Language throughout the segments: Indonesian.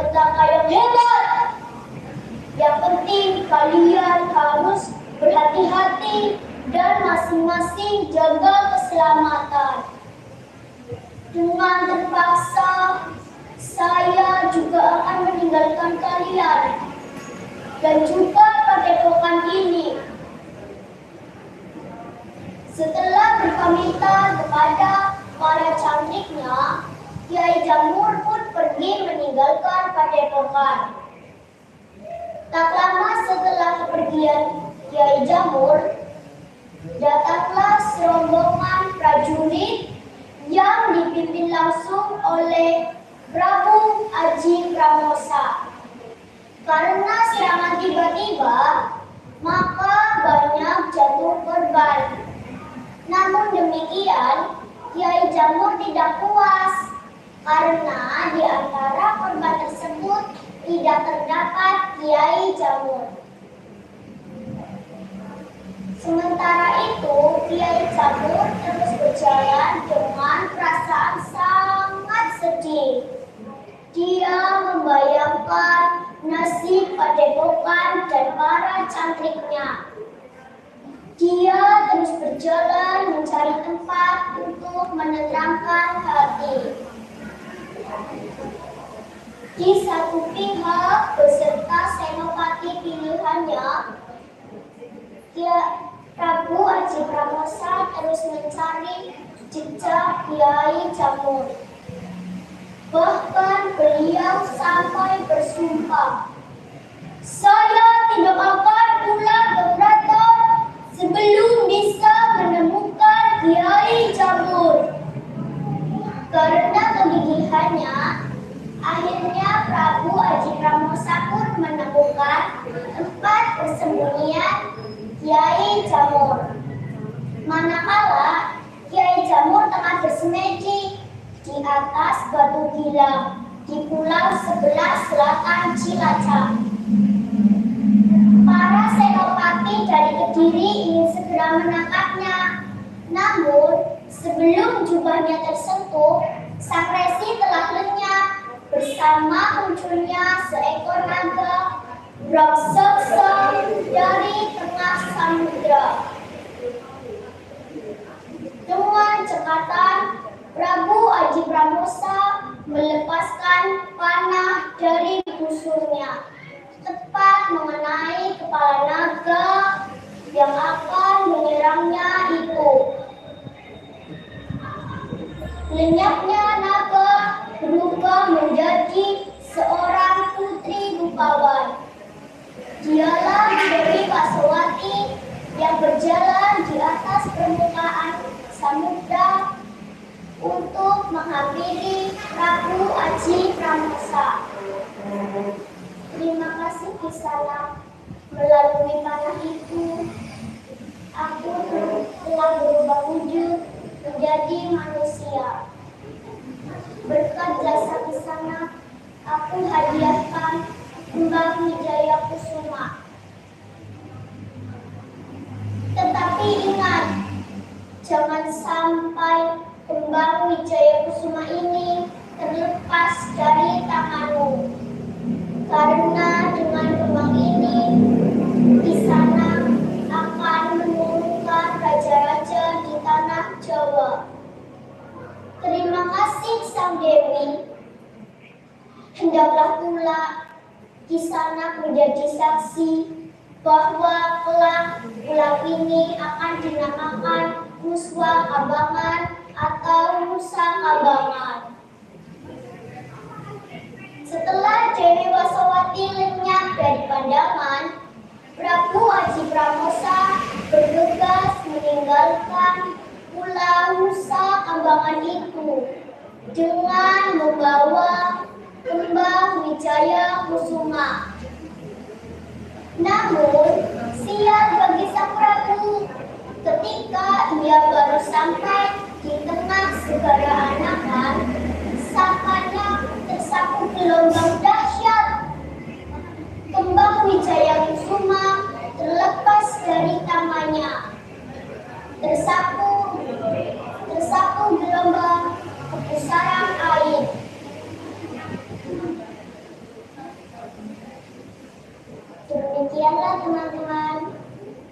malapetaka yang hebat. Yang penting kalian harus berhati-hati dan masing-masing jaga keselamatan. Dengan terpaksa, saya juga akan meninggalkan kalian dan juga padepokan ini. Setelah berpamitan kepada para cantiknya, Kiai Jamur pun pergi meninggalkan padepokan. Tak lama setelah kepergian Kiai Jamur, datanglah serombongan prajurit yang dipimpin langsung oleh Prabu Aji Pramosa. Karena serangan tiba-tiba, maka banyak jatuh korban. Namun demikian, Kiai Jamur tidak puas karena di antara korban tersebut tidak terdapat Kiai Jamur. Sementara itu, Kiai Jamur terus berjalan dengan perasaan sangat sedih. Dia membayangkan nasib padepokan dan para cantriknya. Dia terus berjalan mencari tempat untuk menenangkan hati. Di satu pihak beserta senopati pilihannya, Prabu Aji Pramosa terus mencari jejak Kiai Jamur. Bahkan beliau sampai bersumpah, "Saya tidak akan pulang ke keraton sebelum bisa menemukan Kiai Jamur." Karena kegigihannya, akhirnya Prabu Aji Pramosa pun menemukan tempat persembunyian Kiai Jamur. Manakala Kiai Jamur tengah bersemedi di atas batu gila di pulau sebelah selatan Cilacap. Para senopati dari Kediri ingin segera menangkapnya. Namun, sebelum jubahnya tersentuh, sang resi telah lenyap bersama munculnya seekor naga raksasa dari tengah samudra. Dengan cekatan, Prabu Aji Pramosa melepaskan panah dari busurnya, tepat mengenai kepala naga yang akan menyerangnya itu. Lenyapnya naga berubah menjadi seorang putri rupawan. Dialah Dewi Pasowati yang berjalan di atas permukaan samudra untuk menghampiri Prabu Aji Pramosa. Terima kasih Kisana. Melalui panah itu, aku telah berubah wujud menjadi manusia. Berkat jasa Kisana, aku hadiahkan kembang Wijaya Kusuma. Tetapi ingat, jangan sampai kembang Wijaya Kusuma ini terlepas dari tanganmu. Karena dengan kembang ini, Kisana akan menurunkan raja-raja di tanah Jawa. Terima kasih Sang Dewi. Hendaklah pula Kisana menjadi saksi bahwa kelak pulau ini akan dinamakan Nuswa Kabangan atau Nusa Kabangan. Setelah Dewi Wasowati lenyap dari pandangan, Prabu Aji Pramosa bergegas meninggalkan pulau Nusa Kambangan itu dengan membawa kembang Wijaya Kusuma. Namun, sial bagi sang Prabu, ketika ia baru sampai di tengah segara anakan, sampannya tersapu gelombang dahsyat. Kembang Wijaya Kusuma terlepas dari tangannya, tersapu gelombang kepusaran air. Sekianlah teman-teman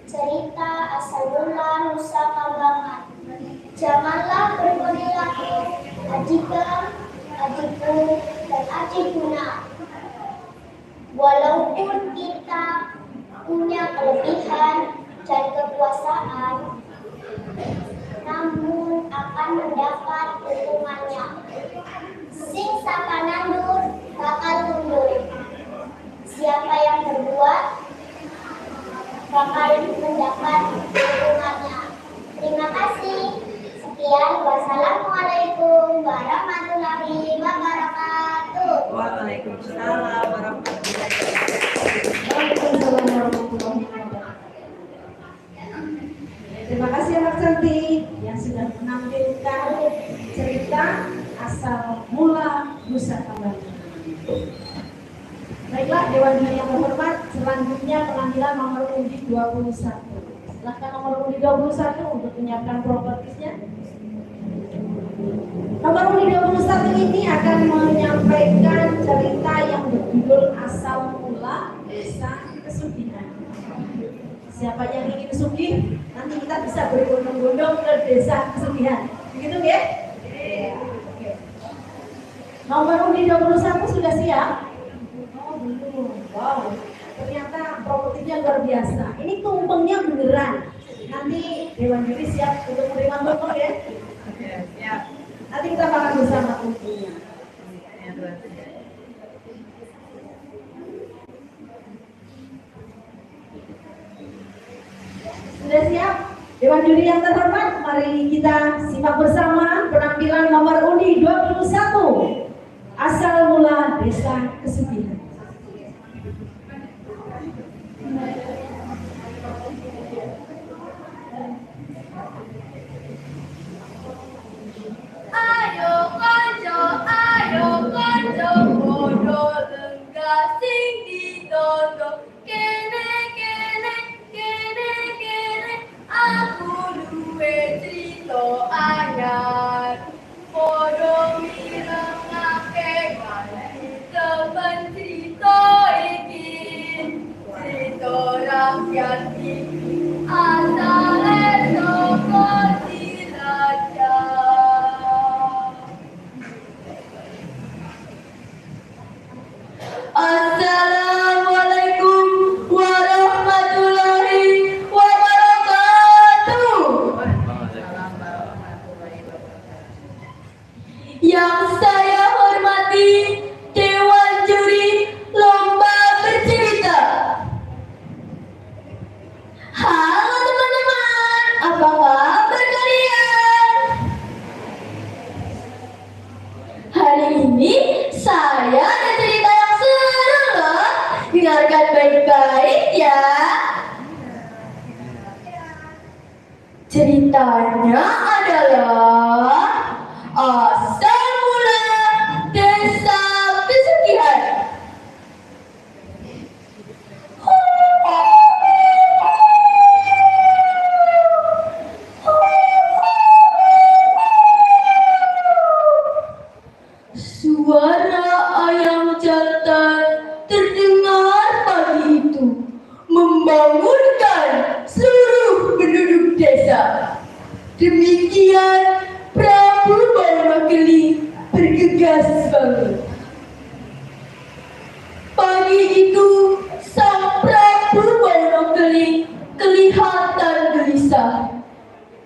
cerita asal mula Nusa Kambangan. Janganlah berperilaku ajikan, ajiku, dan ajikuna. Walaupun kita punya kelebihan dan kekuasaan, namun akan mendapat hukumannya. Sing saka nandur bakal mundur. Siapa yang berbuat bakal mendapat hukumannya. Terima kasih. Sekian. Wassalamualaikum warahmatullahi wabarakatuh. Waalaikumsalam warahmatullahi wabarakatuh. Terima kasih anak cantik yang sudah menampilkan cerita asal mula Nusa Kambangan. Baiklah Dewan Juri yang terhormat, selanjutnya penampilan nomor undi 21. Silahkan nomor undi 21 untuk menyiapkan propertisnya. Nomor undi 21 ini akan menyampaikan cerita yang berjudul asal mula desa Kesugihan. Siapa yang ingin sugih, nanti kita bisa berbondong-bondong ke desa Kesugihan. Begitu ya? Oke. Nomor undi 21 sudah siap? Oh belum. Wow, ternyata propertinya luar biasa. Ini tumpengnya beneran. Nanti Dewan Juri siap untuk menerima tumpeng ya? Siap. Nanti kita makan bersama tumpengnya. Sudah siap? Dewan Juri yang terhormat, mari kita simak bersama penampilan nomor undi 21 asal mula desa Kesugihan. Ayo konco podo lenggah sing ditondo kene aku duwe crito anyar podo mirengake kanthi temen crito iki crito rakyat iki asale saka Cilacap. Assalamualaikum warahmatullahi wabarakatuh. Yang saya hormati Dewan Juri Lomba Bercerita. Halo teman-teman, apa kabar kalian? Hari ini saya ada cerita yang seru loh. Dengarkan baik-baik ya. Ceritanya adalah asal mula desa Kesugihan. Suara ayam jantan terdengar pagi itu, membangunkan seluruh penduduk desa. Demikian Prabu Baunageli bergegas bangun. Pagi itu sang Prabu Baunageli kelihatan gelisah.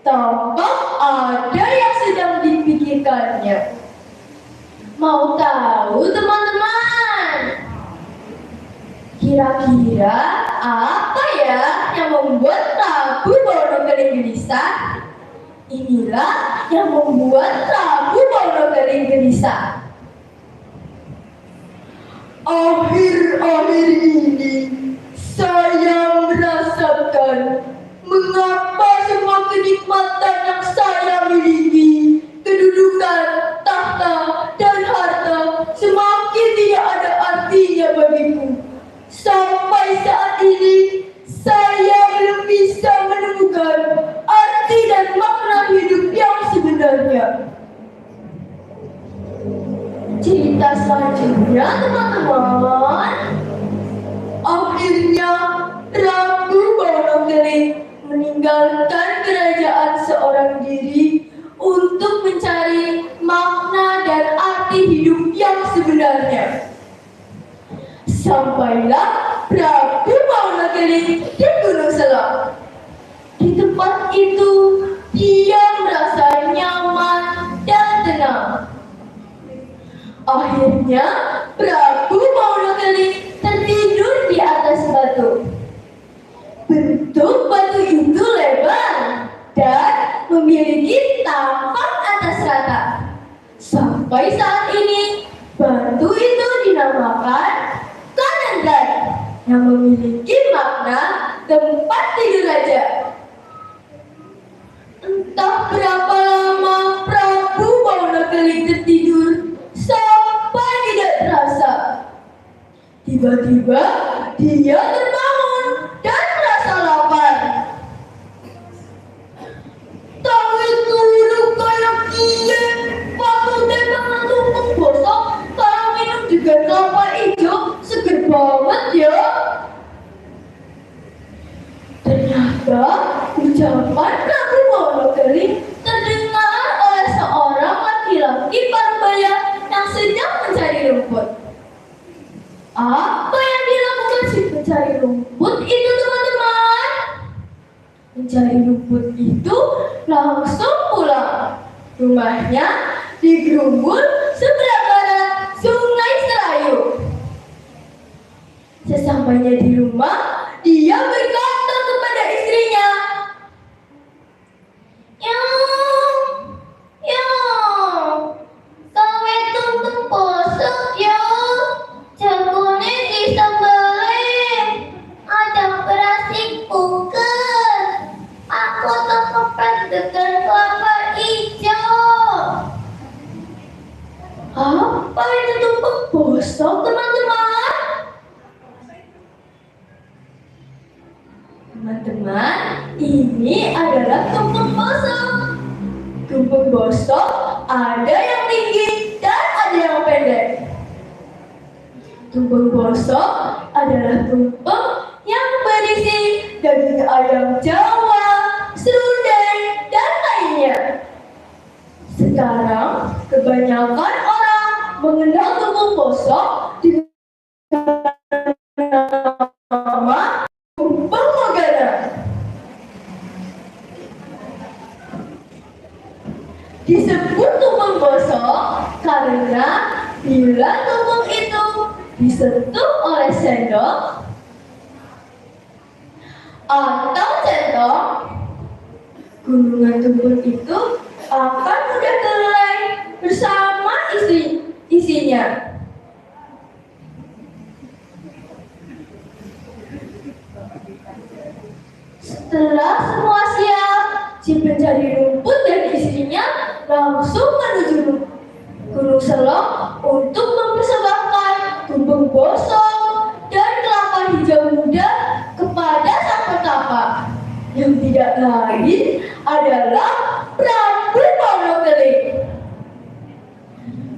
Tampak ada yang sedang dipikirkannya. Mau tahu teman-teman? Kira-kira apa ya yang membuat Prabu Baunageli gelisah? Inilah yang membuat Prabu Baunageli gelisah. Akhir-akhir ini saya merasakan mengapa semua kenikmatan yang saya miliki, kedudukan, tahta, dan harta semakin tidak ada artinya bagiku. Sampai saat ini saya belum bisa menemukan arti dan makna hidup yang sebenarnya. Cerita selanjutnya teman-teman. Akhirnya meninggalkan kerajaan seorang diri untuk mencari makna dan arti hidup yang sebenarnya. Sampailah Prabu Maunakili di Gunung Selam. Di tempat itu, dia merasa nyaman dan tenang. Akhirnya, Prabu Maunakili tertidur di atas batu. Bentuk batu itu lebar dan memiliki tapak atas rata. Sampai saat ini, batu itu dinamakan Kanandran, yang memiliki makna tempat tidur raja. Entah berapa lama Prabu Maunakili tertidur sampai tidak terasa. Tiba-tiba dia terbangun dan merasa lapar. Tangan turun kayak gini, waktu dia makan tumpeng bosok, kalau minum juga kelapa hijau, seger banget ya. Ternyata ucapan Prabu Maunakili terdengar oleh seorang laki-laki parubaya yang sedang mencari rumput. Apa yang dilakukan si pencari rumput itu, teman-teman? Mencari rumput itu langsung pulang. Rumahnya di Gerumbul, seberang barat Sungai Serayu. Sesampainya di rumah, dia berkata kepada istrinya, Yang, kowe tumpeng bosok ya, jagone disembelih, ada beras buker, aku tuh kepet dengan kelapa hijau. Apa itu tumpeng bosok, teman-teman? Teman-teman, ini adalah tumpeng bosok. Tumpeng bosok ada yang tinggi dan ada yang pendek. Tumpeng bosok adalah tumpeng yang berisi daging ayam Jawa, serundeng, dan lainnya. Sekarang, kebanyakan orang mengenal tumpeng bosok dengan nama tumpeng Mogana. Disebut tumpeng bosok karena bila tumpeng itu disentuh oleh sendok atau centong, gunungan tumpeng itu akan mudah terleleh bersama isinya. Setelah semua siap, si pencari rumput dan istrinya langsung menuju Gunung Selam untuk mempersembahkan tumpeng bosok dan kelapa hijau muda kepada sang petapa, yang tidak lain adalah Prabu Maunakili.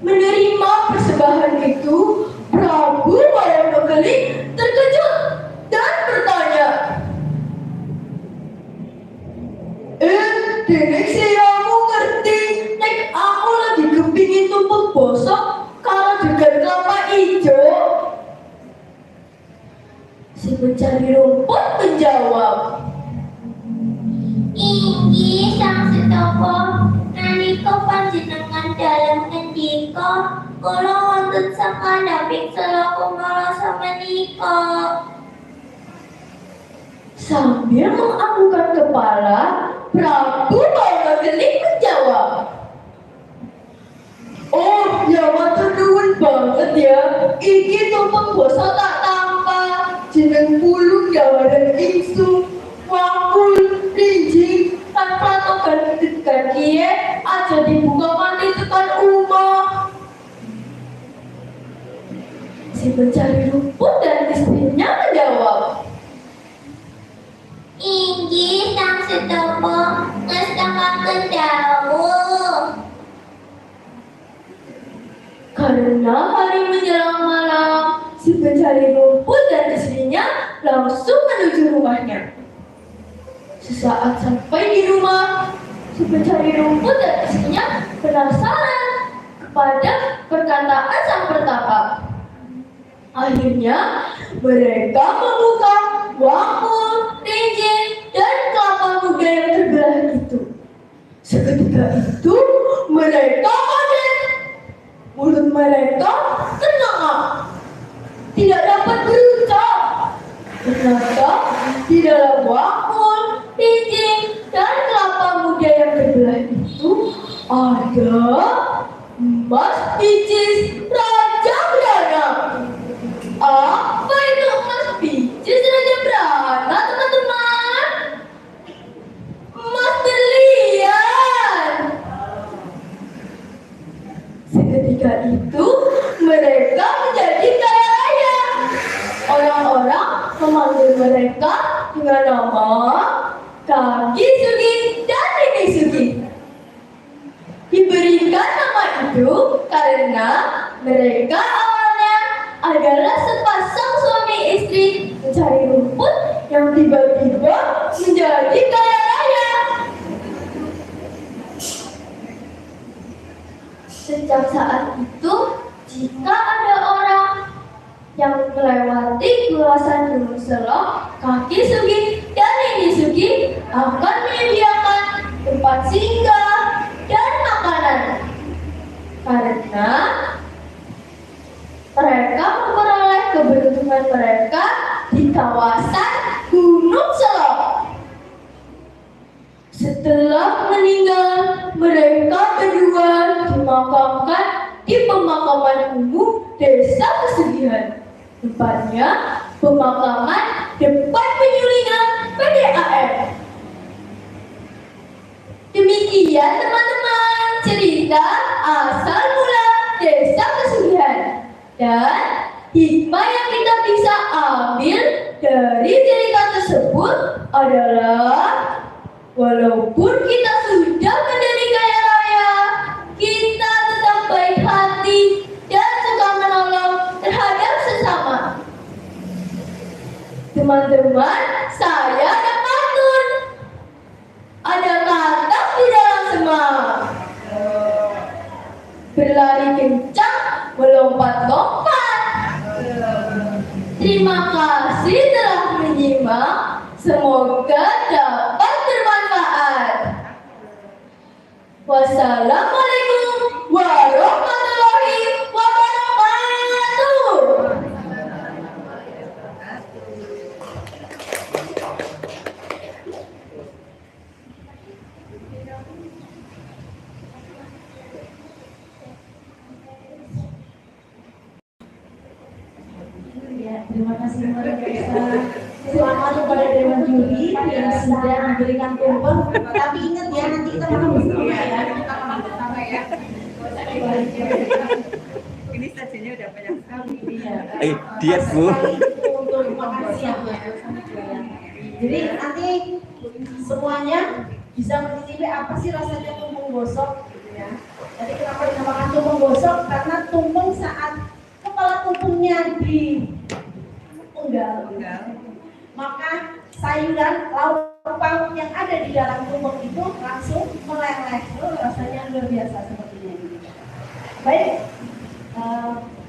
Menerima persembahan itu, Prabu Maunakili terkejut dan bertanya, Denek siamu ngerti, nek aku lagi kepingin tumpeng bosok kalau dengan kelapa hijau. Si pencari rumput menjawab, Inggih sang Setopo, nalika panjenengan dalem ngendika, kula wonten sakandhaping seloko ngrasa menika. Sambil menganggukkan kepala, Prabu Maunakili menjawab, oh ya matur nuwun banget ya, iki tumpeng bosok tak tampa, jeneng pulung gawaran ingsun, wakul, rinjing, tanpa togan tekan kie, aja dibuka mati tekan umah. Si pencari rumput dan istrinya menjawab, Inggih sang Setopo, ngestakaken dawuh. karena hari menjelang malam, si pencari rumput dan istrinya langsung menuju rumahnya. Saat sampai di rumah, si pencari rumput dan istrinya penasaran kepada perkataan sang pertapa. Akhirnya mereka membuka wangkul, rinjing, dan kelapa muda yang terbelah itu. Seketika itu mereka kaget. Mulut mereka ternganga, tidak dapat berucap. Ternyata di dalam wangkul, rinjing, dan kelapa muda yang terbelah itu ada emas picis Raja Brana. Apa itu emas picis Raja Brana, teman-teman? Emas berlian. Seketika itu mereka menjadi kaya raya. Orang-orang memanggil mereka dengan nama Kaki Sugih dan Nenek Sugih. Diberikan nama itu karena mereka awalnya adalah sepasang suami istri mencari rumput yang tiba-tiba menjadi kaya raya. Sejak saat itu, jika ada orang yang melewati kawasan Gunung Selong, Kaki Sugih dan Nenek Sugih akan menyediakan tempat singgah dan makanan, karena mereka memperoleh keberuntungan mereka di kawasan Gunung Selong. Setelah meninggal, mereka berdua dimakamkan di pemakaman umum Desa Pesugihan. Tempatnya pemakaman depan penyulingan PDAM. Demikian teman-teman cerita asal mula Desa Pesugihan. Dan hikmah yang kita bisa ambil dari cerita tersebut adalah walaupun kita sudah menjadi kaya raya, kita tetap baik hati dan suka menolong terhadap sesama. Teman-teman, saya ada pantun. Ada katak di dalam semak. Berlari kencang, melompat-lompat. Terima kasih telah menyimak. Semoga dapat bermanfaat. Wassalamualaikum warahmatullahi wabarakatuh. Ya, terima kasih luar biasa. Selamat kepada Dewan Juri yang sudah diberikan tumpeng. Tapi ingat ya, nanti kita makan bersama ya. Kita makan bersama ya. Ini sajinya udah banyak sekali. Diet Bu. Untuk makan siang ya. Jadi nanti semuanya bisa mencicipi apa sih rasanya tumpeng gosok. Ya. Jadi kenapa dinamakan tumpeng gosok? Karena tumpeng saat kepala tumpengnya diunggal, maka sayuran lauk pauk yang ada di dalam tumpeng itu langsung meleleh. Rasanya luar biasa sepertinya. Baik,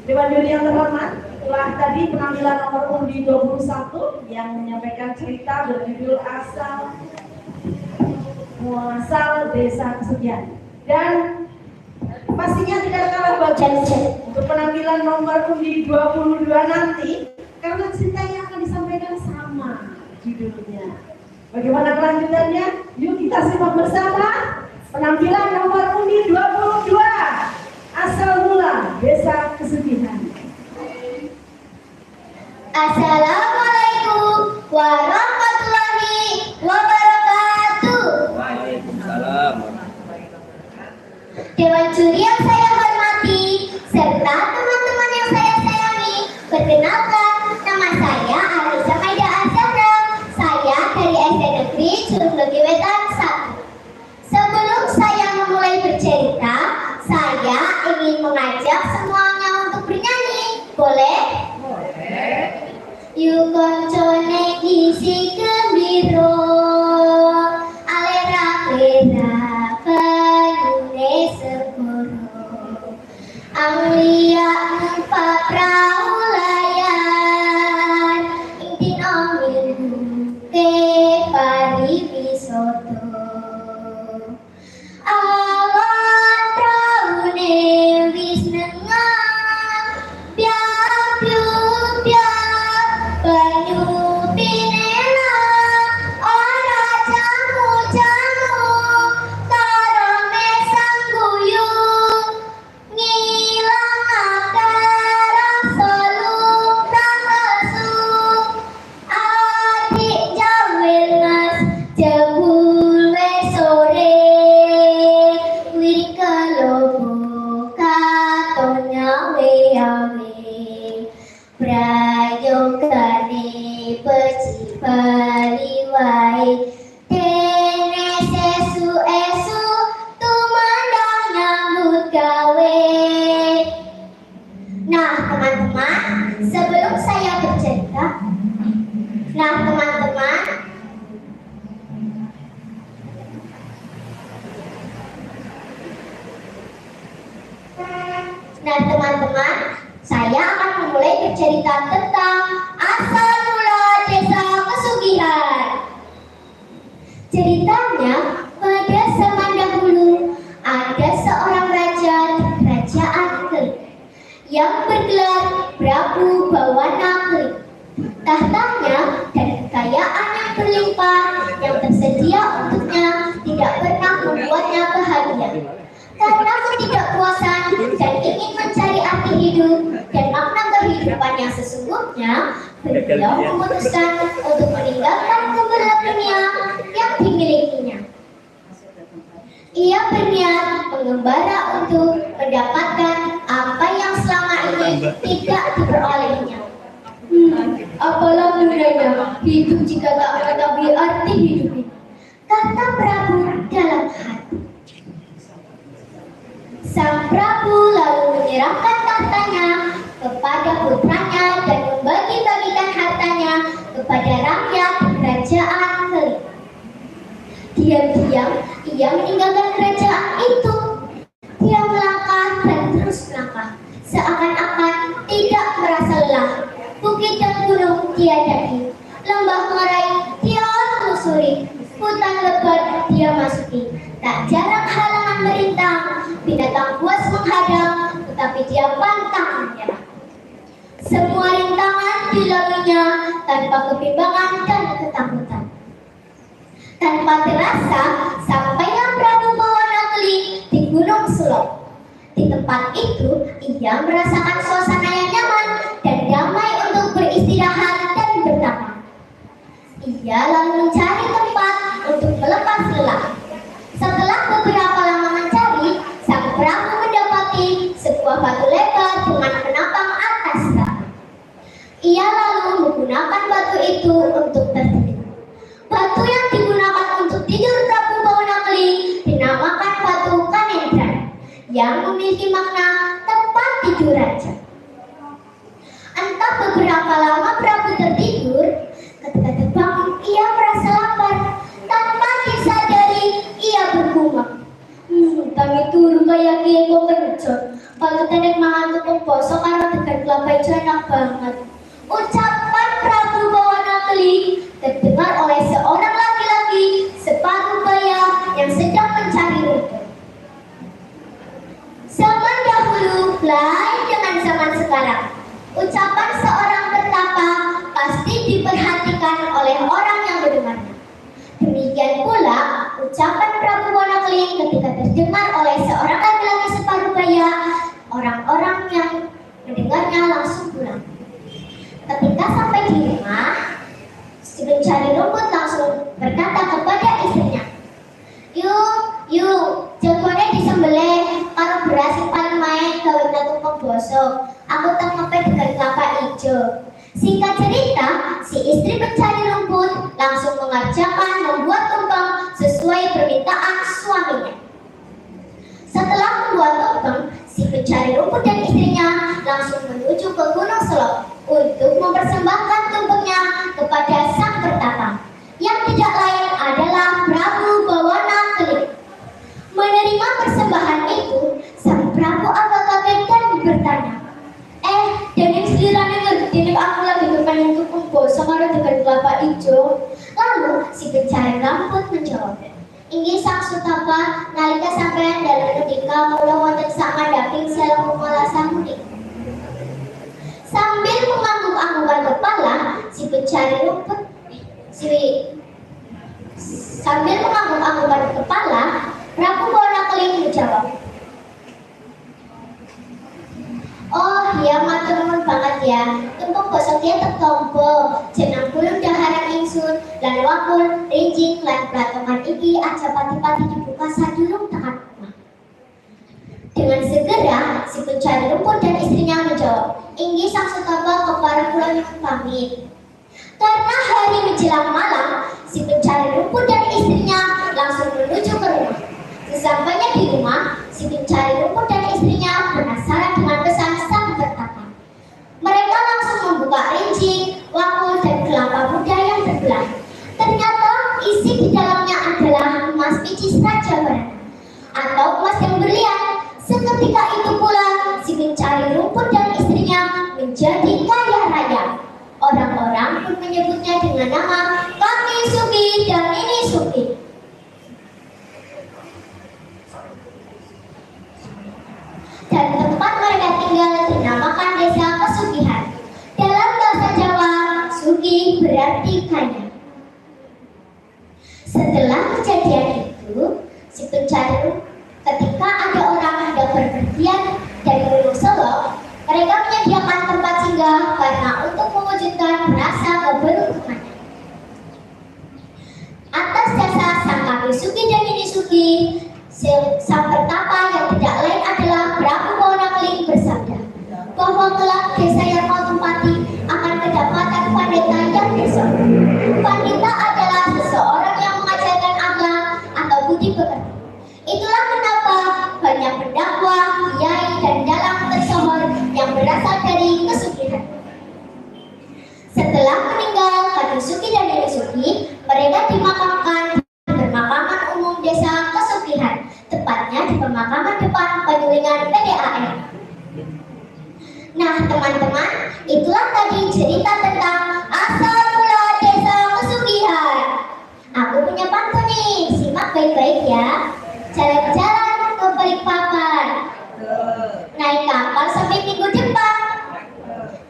Dewan Juri yang terhormat, telah tadi penampilan nomor undi 21 yang menyampaikan cerita berjudul asal muasal Desa Pesugihan. Dan pastinya tidak kalah bagus untuk penampilan nomor undi 22 nanti, karena ceritanya akan disampaikan sama judulnya. Bagaimana kelanjutannya? Yuk kita simak bersama penampilan nomor undi 22 asal mula Desa Pesugihan. Assalamualaikum warahmatullahi wabarakatuh. Waalaikumsalam. Dewan Juri yang saya hormati serta teman-teman yang saya sayangi, perkenalkan, nama saya Alisa Maida Azhara. Saya dari SD Negeri Curug Wetan 1. Sebelum saya memulai bercerita, saya ingin mengajak semuanya untuk bernyanyi. Boleh? Boleh. Yuk koncone isi gembira, prayogane beci baliwai dene sesu tumandang nyambut gawe. Nah teman-teman, sebelum saya bercerita, saya akan memulai bercerita tentang asal mula desa Pesugihan. Ceritanya, pada zaman dahulu ada seorang raja di kerajaan Keling yang bergelar Prabu Bawana Keling. Tahtanya dan kekayaan yang berlimpah yang tersedia untuknya tidak pernah membuatnya bahagia. Karena ketidakpuasan dan ingin mencari arti hidup dan makna kehidupan yang sesungguhnya, beliau memutuskan untuk meninggalkan gemerlap dunia yang dimilikinya. Ia berniat mengembara untuk mendapatkan apa yang selama ini tidak diperolehnya. Apalah gunanya hidup jika tak mengetahui arti hidup ini, kata Prabu dalam hati. Sang Prabu lalu menyerahkan tahtanya kepada putranya dan membagi-bagikan hartanya kepada rakyat kerajaan Keling. Diam-diam ia meninggalkan kerajaan itu. Dia melangkah dan terus melangkah, seakan-akan tidak merasa lelah. Bukit dan gunung dia daki, lembah ngarai dia telusuri, hutan lebat dia masuki. Tak jarang halangan merintang, binatang buas menghadang, tetapi dia pantang menyerah. Semua rintangan dilaluinya tanpa kebimbangan dan ketakutan. Tanpa terasa, sampailah Prabu Bawana Keling di Gunung Selok. Di tempat itu, ia merasakan suasana yang nyaman dan damai untuk beristirahat dan bertahan. Ia lalu mencari tempat untuk melepas lelah. Setelah beberapa lama mencari, sang Prabu mendapati sebuah batu lebar dengan penambang atas tanah. Ia lalu menggunakan batu itu untuk tertidur. Batu yang digunakan untuk tidur Prabu Bawana Keling dinamakan batu Kanendran, yang memiliki makna tempat tidur raja. Entah beberapa lama Prabu tertidur, ketika terbangun ia merasa lapar. Tanpa disadari ia bergumam, kami turu kaya kiye kok kencot. Kalau tenek mangan tepung bosok karo degan kelapa ijo enak banget. Ucapan Prabu Bawana Keling terdengar oleh seorang laki-laki separuh baya yang sedang mencari rumput. Zaman dahulu lain dengan zaman sekarang. Ucapan seorang pertapa pasti diperhatikan oleh orang yang mendengarnya. Demikian pula ucapan Prabu Bawana Keling ketika terdengar oleh seorang laki-laki separuh baya, orang-orang yang mendengarnya langsung pulang. Ketika sampai di rumah, si pencari rumput langsung berkata kepada istrinya, Yuk, jagone disembelih karo beras paling main gawe tumpeng bosok. Aku tak ngopi dengan kelapa hijau. Singkat cerita, si istri pencari rumput langsung mengerjakan membuat tumpeng sesuai permintaan suaminya. Setelah membuat tumpeng, si pencari rumput dan istrinya langsung menuju ke Gunung Selok untuk mempersembahkan tumpengnya kepada sang pertapa, yang tidak lain adalah Prabu Bawana Keling. Menerima persembahan itu, sang Prabu agak kaget dan bertanya, Dening selirane ngerti nek aku lagi kepengen tumpeng bosok karo dengan kelapa ijo. Lalu si pencari rambut menjawab, inggih sang Sutapa, nalika sampeyan dalam ketika mula wonten sak mandhaping selong malasah mudik. Sambil mengangguk-anggukan kepala, si pencari rumput sambil mengangguk-anggukan kepala, Prabu Bawana Keling menjawab, oh iya matur nuwun banget ya. Tumpeng bosok dia tertompo. Jeneng bulung daharan ingsun lan wakul rinjing lan platongan iki aja pati-pati dibuka sadurung tekan omah. Dengan segera, si pencari rumput dan istrinya menjawab, "Inggih sang sutapa kepada kula nyuwun pamit." Karena hari menjelang malam, si pencari rumput dan istrinya langsung menuju ke rumah. Sesampainya di rumah, si pencari rumput dan istrinya penasaran dengan pesan sang pertapa. Mereka langsung membuka rincing, wakul, dan kelapa muda yang terbelah. Ternyata isi di dalamnya adalah emas picis Raja Barana atau emas yang berlian. Seketika itu pula si pencari rumput dan istrinya menjadi kaya raya. Orang-orang pun menyebutnya dengan nama Kami Sugi dan Ini Sugi. Dan tempat mereka tinggal dinamakan Desa Pesugihan. Dalam bahasa Jawa, Sugi berarti kaya. Setelah kejadian itu, si pencari ketika ada orang hendak berpergian dari Gunung Solo, mereka menyediakan tempat singgah karena untuk mewujudkan rasa keberuntungannya. Atas dasar sang Kami Sugi dan Ini Sugi, sang pertapa yang tidak lain adalah Prabu Ponakling bersabda bahwa kelak desa yang kau tempati akan kedapatan pandita yang besok. Pandita adalah seseorang yang mengajarkan akhlak atau budi pekerti. Itulah kenapa banyak pendakwah, kiai, dan dalang tersohor yang berasal dari kesugihan. Setelah meninggal Kami Sugi dan Ini Sugi, mereka dimakamkan di pemakaman umum Desa Kesugihan, tepatnya di pemakaman depan Banyulingan PDAM. Nah teman-teman, itulah tadi cerita tentang asal mula Desa Kesugihan. Aku punya pantun nih, simak baik-baik ya. Jalan-jalan ke Balikpapan, naik kapal sampai minggu depan.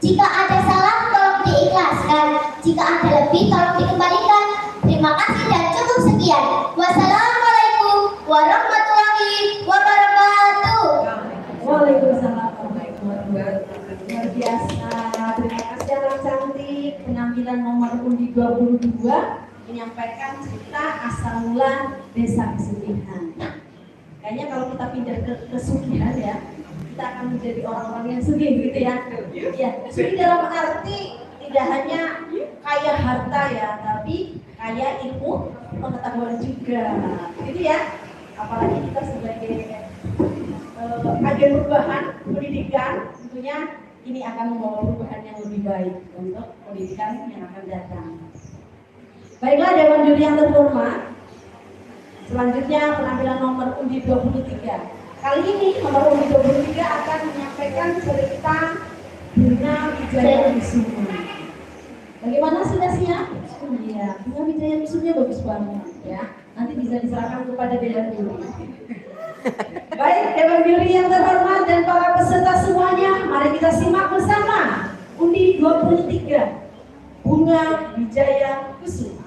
Jika ada salah tolong diikhlaskan, jika ada lebih tolong dikembalikan. Terima kasih dan cukup sekian. Wassalamualaikum warahmatullahi wabarakatuh. Waalaikumsalam warahmatullahi wabarakatuh. Luar biasa. Terima kasih anak cantik. Penampilan nomor undi 22 menyampaikan cerita asal mula Desa Kesugihan. Kayaknya kalau kita pindah ke Kesugihan ya, kita akan menjadi orang-orang yang sugih gitu ya. Ya, sugih dalam arti tidak hanya kaya harta ya, tapi kaya ilmu pengetahuan juga. Gitu ya. Apalagi kita sebagai agen perubahan pendidikan, tentunya ini akan membawa perubahan yang lebih baik untuk pendidikan yang akan datang. Baiklah Dewan Juri yang terhormat, selanjutnya penampilan nomor undi 23. Kali ini nomor undi 23 akan menyampaikan cerita Bunga Wijaya Kusuma. Bagaimana, sudah siap? Iya, Bunga Wijaya Kusuma bagus banget ya. Nanti bisa diserahkan kepada Dewan Juri. Baik Dewan Juri yang terhormat dan para peserta semuanya, mari kita simak bersama undi 23 Bunga Wijaya Kusuma.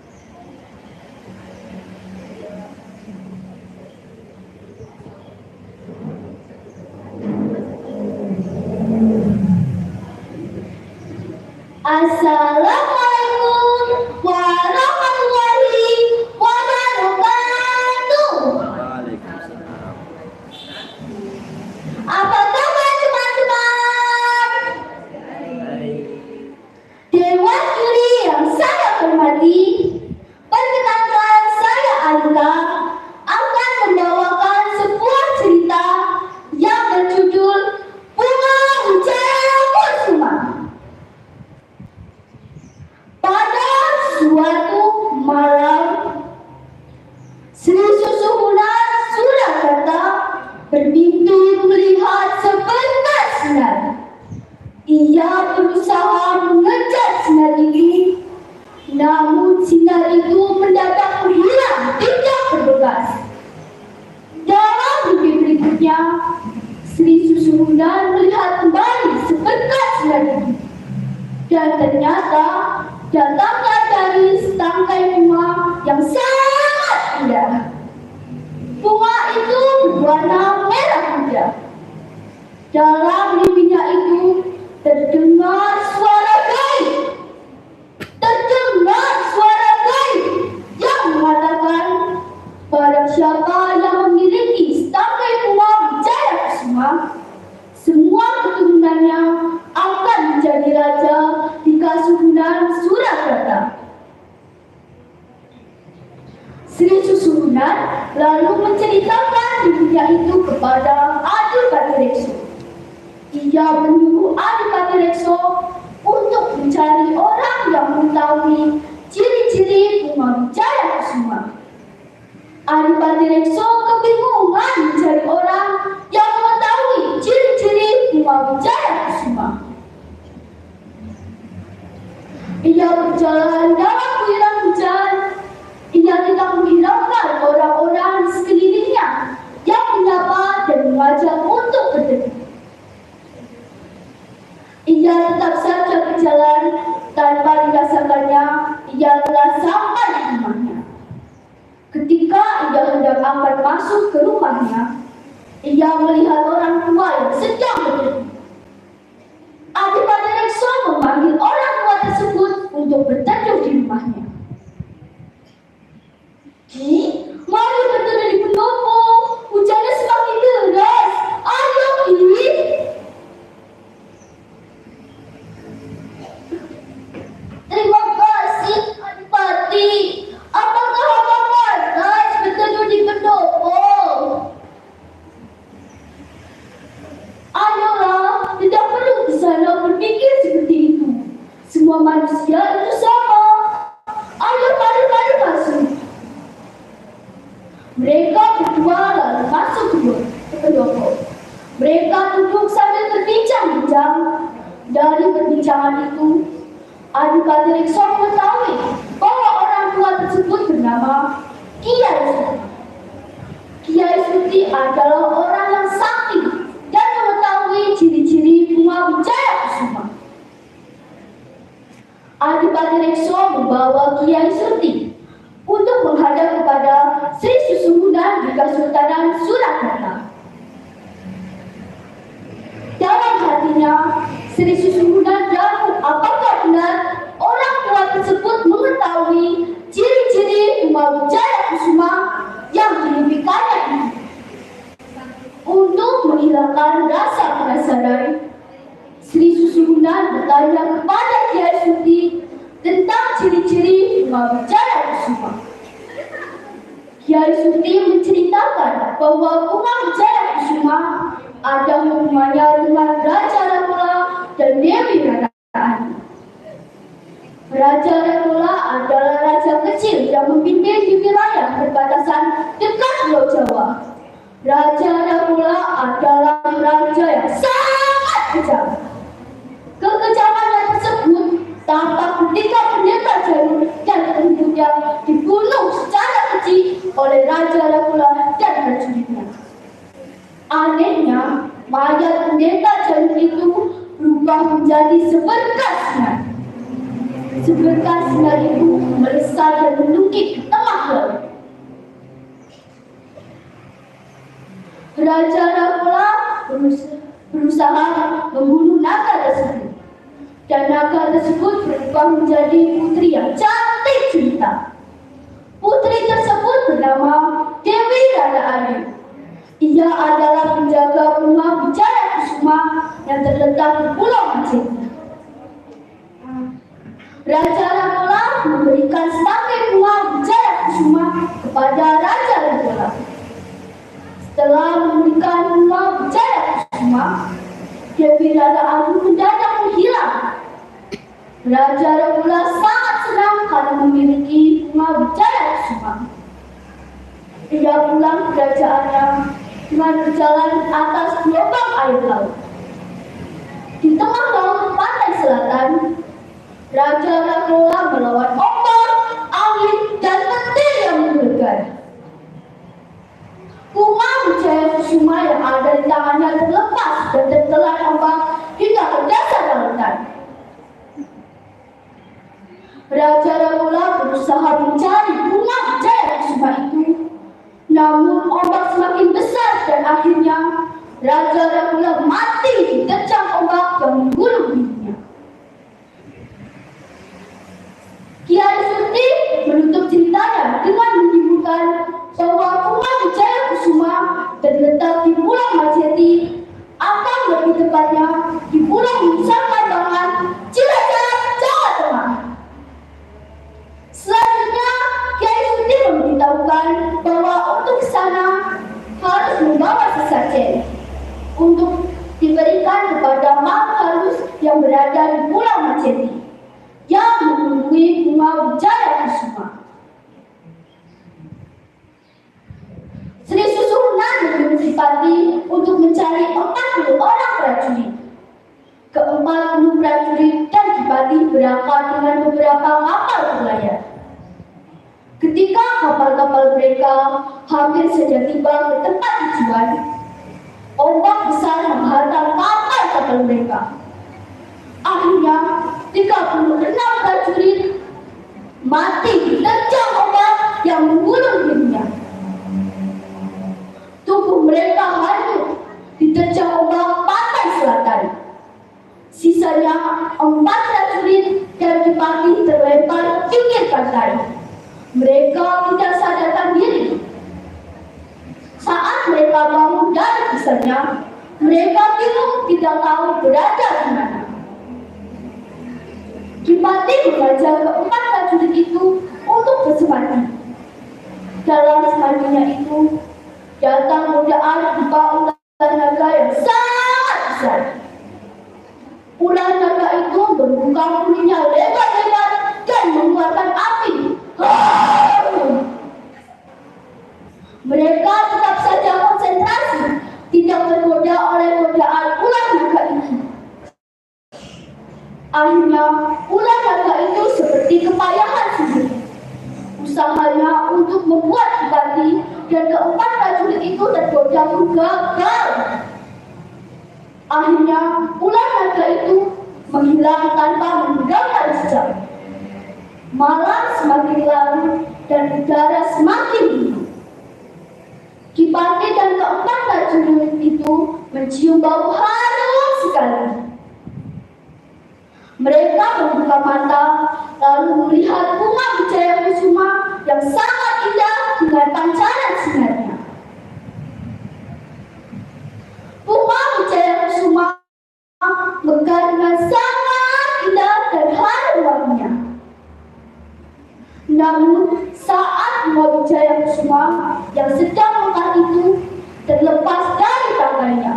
Assalamualaikum warahmatullahi wabarakatuh. Waalaikumsalam. Apa kabar teman-teman? Dewan Juri yang saya hormati, perkenalkan saya Alika akan membawakan sebuah cerita yang berjudul Bunga Wijaya Kusuma. Pada suatu malam, Sri Susuhunan Surakarta bermimpi melihat sebentar sinar. Ia berusaha mengejar sinar ini, namun sinar itu mendadak menghilang tidak berbekas. Dalam mimpi berikutnya, Sri Susuhunan melihat kembali sebentar sinar itu, dan ternyata datangnya dari setangkai bunga yang sangat indah. Bunga itu berwarna merah muda. Dalam mimpinya itu terdengar suara gaib. Yang mengatakan, barang siapa yang memiliki setangkai bunga Wijaya Kusuma lalu menceritakan dirinya itu kepada Adipati Rekso. Ia menyuruh Adipati Rekso untuk mencari orang yang mengetahui ciri-ciri Bunga Wijaya Kusuma. Adipati Rekso kebingungan mencari orang yang mengetahui ciri-ciri Bunga Wijaya Kusuma. Ia berjalan dalam guyuran hujan. Ia tidak menghiraukan orang-orang di sekelilingnya yang menyapa dan mengajak untuk berteduh. Ia tetap saja berjalan tanpa dirasakannya. Ia telah sampai di rumahnya. Ketika ia hendak akan masuk ke rumahnya, ia melihat orang tua yang sedang berteduh. Adipati Rekso memanggil orang tua tersebut untuk berteduh di rumahnya. Ki, mari berteduh di pendopo. Hujannya semakin deras. Ayo, Ki. Terima kasih, Adipati. Apakah Abang panas berteduh di pendopo? Ayolah, tidak perlu di sana berpikir seperti itu. Semua manusia itu sama. Ayo, mari masuk. Mereka berdua lalu masuk ke pendopo. Mereka duduk sambil berbincang-bincang. Dari perbincangan itu, Adipati Rekso mengetahui bahwa orang tua tersebut bernama Kiai Suti. Kiai Suti adalah orang yang sakti dan mengetahui ciri-ciri Bunga Wijaya Kusuma. Adipati Rekso membawa Kiai Suti untuk menghadap kepada Sri Susuhunan di Kesultanan Surakarta. Dalam hatinya, Sri Susuhunan ragu apakah benar orang tua tersebut mengetahui ciri-ciri Bunga Wijaya Kusuma yang dimilikinya ini. Untuk menghilangkan rasa penasaran, Sri Susuhunan bertanya kepada Kiai Suti tentang ciri-ciri Bunga Wijaya Kusuma. Kiai Suti menceritakan bahwa Bunga Wijaya Kusuma ada hubungannya dengan Raja Rakula dan Dewi Radharani. Raja Rakula adalah raja kecil yang memimpin di wilayah perbatasan dekat Pulau Jawa. Raja Rakula adalah raja yang sangat kejam. Kekejamannya tersebut tampak ketika pendeta Jalu dan pengikutnya dibunuh secara keji oleh Raja Rakula dan prajuritnya. Anehnya, mayat pendeta Jalu itu berubah menjadi seberkas sinar. Seberkas sinar itu melesat dan menukik ke tengah laut. Raja Rakula berusaha membunuh naga tersebut. Dan naga tersebut berubah menjadi putri yang cantik jelita. Putri tersebut bernama Dewi Radharani. Ia adalah penjaga Bunga Wijaya Kusuma yang terletak di Pulau Majene. Raja Rakula memberikan setangkai Bunga Wijaya Kusuma kepada Raja Rakula. Setelah memberikan Bunga Wijaya Kusuma, Dewi Radharani mendadak menghilang. Raja Rakula sangat senang karena memiliki Bunga Wijaya Kusuma. Ia pulang ke kerajaannya dengan berjalan atas gelombang air laut. Di tengah laut pantai selatan, Raja Rakula melawan ombak, angin, dan petir yang menggelegar. Bunga Wijaya Kusuma yang ada di tangannya terlepas dan tertelan ombak hingga ke dasar lautan. Raja Rakula berusaha mencari Bunga Wijaya Kusuma itu, namun ombak semakin besar dan akhirnya Raja Rakula mati diterjang ombak yang menggulung dirinya. Kiai Suti menutup ceritanya dengan menyebutkan bahwa Bunga Wijaya Kusuma terletak di Pulau Majene, atau lebih tepatnya di Pulau Nusa Kambangan, Cilacap, Jawa Tengah. Selanjutnya, Kiai Suti memberitahukan bahwa untuk Serayu berangkat dengan beberapa kapal berlayar. Ketika kapal-kapal mereka hampir saja tiba ke tempat tujuan, ombak besar menghantam kapal-kapal mereka. Akhirnya 36 prajurit mati diterjang ombak yang menggulung dirinya. Tubuh mereka hanyut diterjang ombak pantai selatan. Sisanya 4 prajurit dan Kipati terlempar pinggir pantai. Mereka tidak sadarkan diri. Saat mereka bangun dari kisahnya, mereka bingung tidak tahu berada di mana. Kipati mengajak ke-4 prajurit itu untuk bersemadi. Dalam semadinya itu, datang godaan berupa ular naga yang sangat besar. Ular naga itu membuka mulutnya lebar-lebar dan mengeluarkan api. Mereka tetap saja konsentrasi, tidak tergoda oleh godaan ular naga itu. Akhirnya, ular naga itu seperti kepayahan sendiri. Usahanya untuk membuat Kipati dan ke-4 prajurit itu tergoda pun gagal. Akhirnya, ular naga itu menghilang tanpa meninggalkan jejak. Malam semakin larut dan udara semakin dingin. Kipati dan ke-4 prajurit itu mencium bau harum sekali. Mereka membuka mata lalu melihat bunga Wijaya Kusuma yang sangat indah dengan pancaran sinarnya. Bunga Wijaya Kusuma mekar dengan sangat indah dan harum wanginya. Namun saat bunga Wijaya Kusuma yang sedang mekar itu terlepas dari tangannya,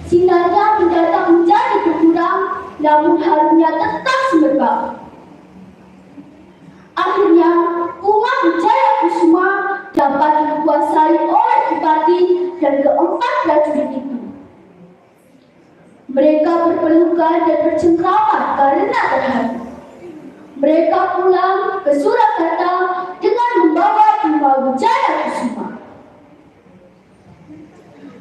sinarnya mendadak menjadi berkurang, namun harumnya tetap semerbak. Akhirnya, bunga Wijaya Kusuma dapat dikuasai oleh Kipati dan ke-4 prajurit itu. Mereka berpelukan dan bercengkrama karena terharu. Mereka pulang ke Surakarta dengan membawa bunga Wijaya Kusuma.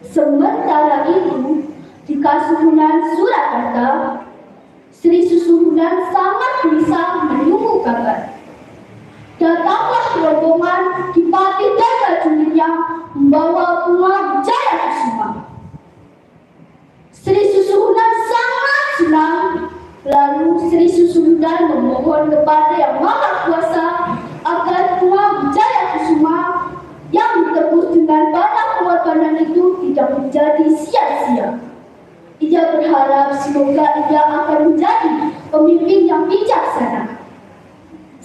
Sementara itu, di Kasuhunan Surakarta, Sri Susuhunan sangat gelisah menunggu kabar. Datanglah rombongan Kipati dan prajuritnya membawa bunga Wijaya Kusuma. Sri Susuhunan sangat senang. Lalu Sri Susuhunan memohon kepada Yang Maha Kuasa agar bunga Wijaya Kusuma yang ditebus dengan banyak pengorbanan itu tidak menjadi sia-sia. Ia berharap semoga ia akan menjadi pemimpin yang bijaksana.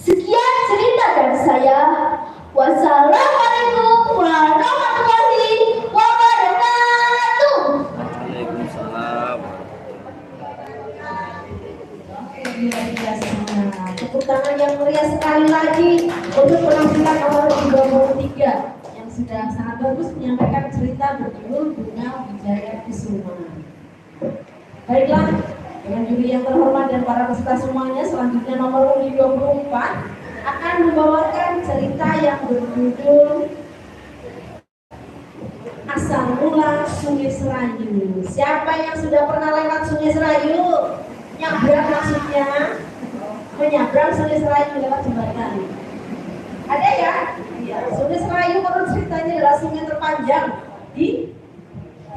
Sekian cerita dari saya. Wassalamualaikum warahmatullahi wabarakatuh. Waalaikumsalam. Luar biasa. Tepuk tangan yang meriah sekali lagi untuk penampilan nomor 23 yang sudah sangat bagus menyampaikan cerita berjudul Bunga Wijaya Kusuma. Baiklah, dengan juri yang terhormat dan para peserta semuanya, selanjutnya nomor 24 akan membawakan cerita yang berjudul Asal Mula Sungai Serayu. Siapa yang sudah pernah lewat Sungai Serayu? Nyabrang maksudnya? Menyabrang Sungai Serayu lewat jembatan. Ada ya? Iya. Sungai Serayu menurut ceritanya adalah sungai terpanjang di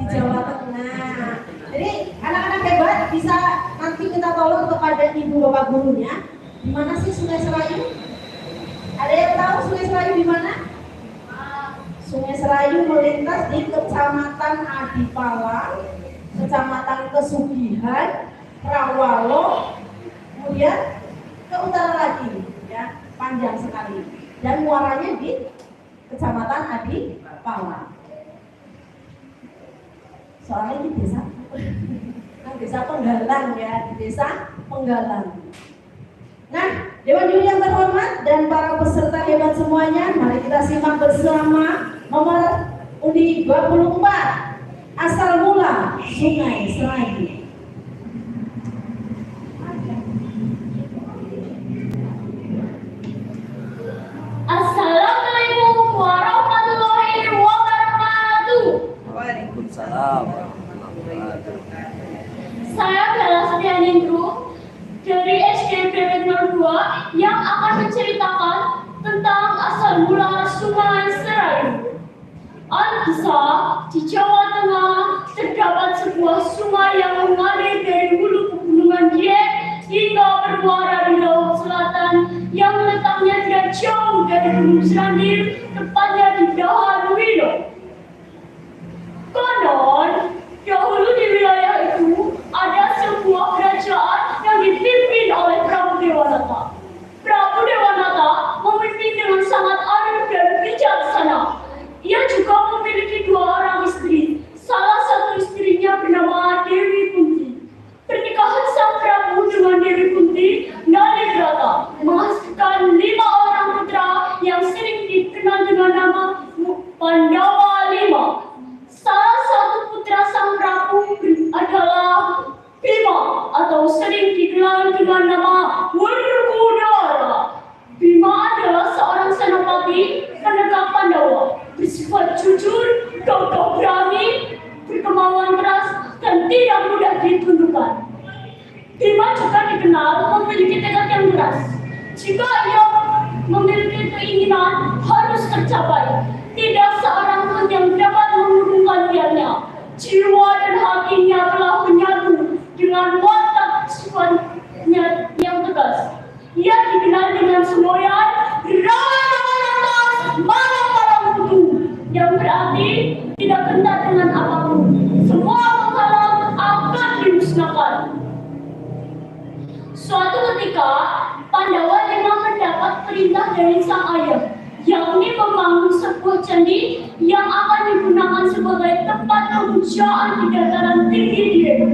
Jawa Tengah. Jadi anak-anak hebat bisa nanti kita tolong kepada ibu bapak gurunya. Di mana sih Sungai Serayu? Ada yang tahu Sungai Serayu di mana? Sungai Serayu melintas di Kecamatan Adipalang, Kecamatan Kesugihan, Rawalo, kemudian ke utara lagi, ya, panjang sekali. Dan muaranya di Kecamatan Adipalang. Soalnya di desa, desa Penggalan ya, di desa Penggalan. Nah, Dewan Juri yang terhormat dan para peserta hebat semuanya, mari kita simak bersama nomor undi 24, Asal Mula Sungai Serayu. yang akan menceritakan tentang asal mula Sungai Serayu. Alkisah, di Jawa Tengah terdapat sebuah sungai yang mengalir dari hulu pegunungan Dieng hingga bermuara di Laut Selatan yang letaknya tidak jauh dari Gunung Serandil, tepatnya di Dahanwilo. Konon, dahulu di wilayah itu ada sebuah kerajaan yang dipimpin oleh Prabu Dewanata. Prabu Dewanata memimpin dengan sangat arif dan bijaksana. Ia juga memiliki 2 orang istri. Salah satu istrinya bernama Dewi Kunti. Pernikahan sang Prabu dengan Dewi Kunti Naligrata menghasilkan 5 orang putra yang sering dikenal dengan nama Pandawa 5. Salah satu putra sang Prabu adalah Bima atau sering dikenal dengan nama Werkudara. Bima adalah seorang senopati penegak Pandawa, bersifat jujur, gagah berani, berkemauan keras, dan tidak mudah ditundukkan. Bima juga dikenal memiliki tekad yang keras. Jika ia memiliki keinginan, harus tercapai. Tidak seorang pun yang dapat mengurungkan niatnya. Jiwa dan hatinya telah menyatu dengan watak sifatnya yang tegas. Ia dikenal dengan semboyan "Rawan atas, malang kutu", yang berarti tidak gentar dengan apapun. Semua penghalang akan dimusnahkan. Suatu ketika, Pandawa memang mendapat perintah dari sang ayah, yakni membangun sebuah candi yang akan digunakan sebagai tempat pemujaan di dataran tinggi Dieng.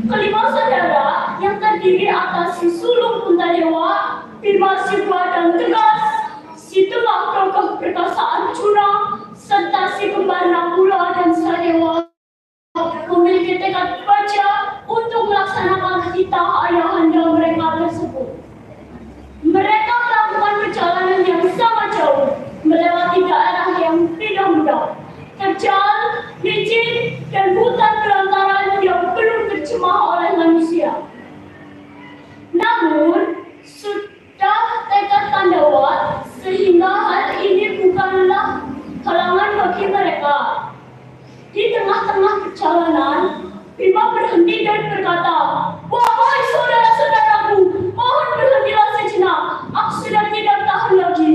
Kelima saudara yang terdiri atas si sulung Puntadewa, Bima si kuat dan tegas, si tengah gagah perkasa Arjuna, serta si kembar Nakula dan Sadewa memiliki tekad baja untuk melaksanakan titah ayahanda mereka tersebut. Mereka melakukan perjalanan yang sangat jauh, melewati daerah yang tidak mudah, terjal, licin, dan hutan belantaran yang belum tercemar oleh manusia. Namun, sudah tekad Pandawa sehingga hal ini bukanlah halangan bagi mereka. Di tengah-tengah perjalanan, Bima berhenti dan berkata, "Wahai saudara-saudaraku, mohon berhentilah sejenak, aku sudah tidak tahan lagi,"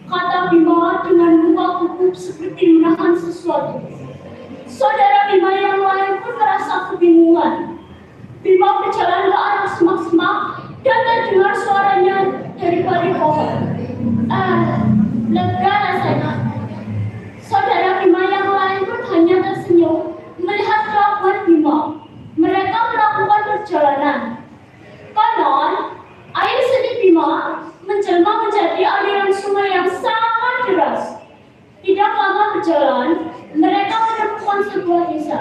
kata Bima dengan muka gugup seperti menahan sesuatu. Saudara Bima yang lain pun merasa kebingungan. Bima berjalan ke arah semak-semak dan terdengar suaranya dari balik pohon. Lega rasanya. Saudara Bima yang lain pun hanya tersenyum melihat kelakuan Bima. Mereka melakukan perjalanan. Konon, air seni Bima menjelma menjadi aliran sungai yang sangat deras. Tidak lama berjalan, mereka menemukan sebuah desa.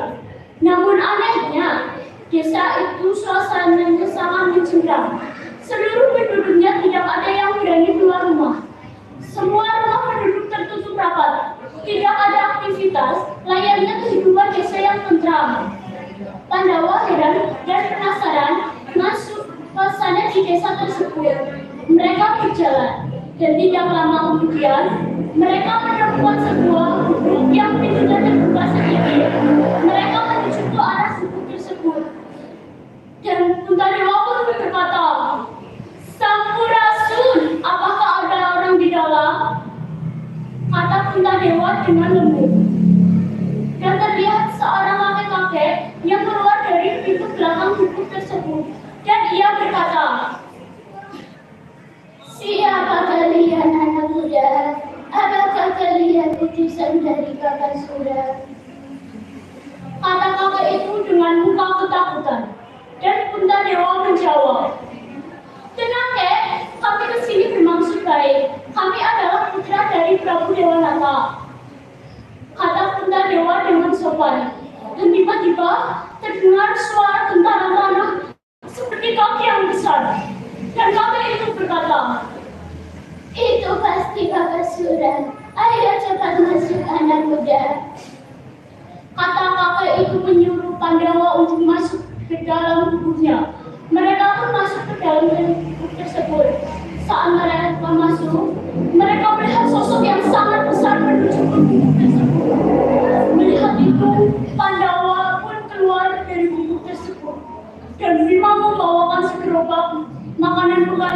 Namun anehnya, desa itu suasananya sangat mencengkram. Seluruh penduduknya tidak ada yang berani keluar rumah. Semua rumah penduduk tertutup rapat. Tidak ada aktivitas, layaknya kehidupan desa yang tentram. Pandawa heran dan penasaran masuk ke sana di desa tersebut. Mereka berjalan, dan tidak lama kemudian mereka menemukan sebuah gubuk yang pintunya terbuka sedikit. Mereka menuju ke arah gubuk tersebut, dan Puntadewa pun berkata, "Sampurasun, apakah ada orang di dalam?" kata Puntadewa dengan lembut. Dan terlihat seorang kakek-kakek yang keluar dari pintu belakang gubuk tersebut, dan ia berkata, "Siapa kalian anak muda? Apakah kalian utusan dari Kakak Sura?" Kata kakek itu dengan muka ketakutan, dan Puntadewa menjawab, "Tenang kek, kami kesini bermaksud baik. Kami adalah putra dari Prabu Dewanata," kata Puntadewa dengan sopan. Dan tiba-tiba terdengar suara gentaran tanah seperti kaki yang besar. Dan kakek itu berkata, "Itu pasti Kakak Sura. Ayo cepat masuk anak muda." Kata kakek itu menyuruh Pandawa untuk masuk ke dalam gubuknya. Mereka pun masuk ke dalam gubuk tersebut.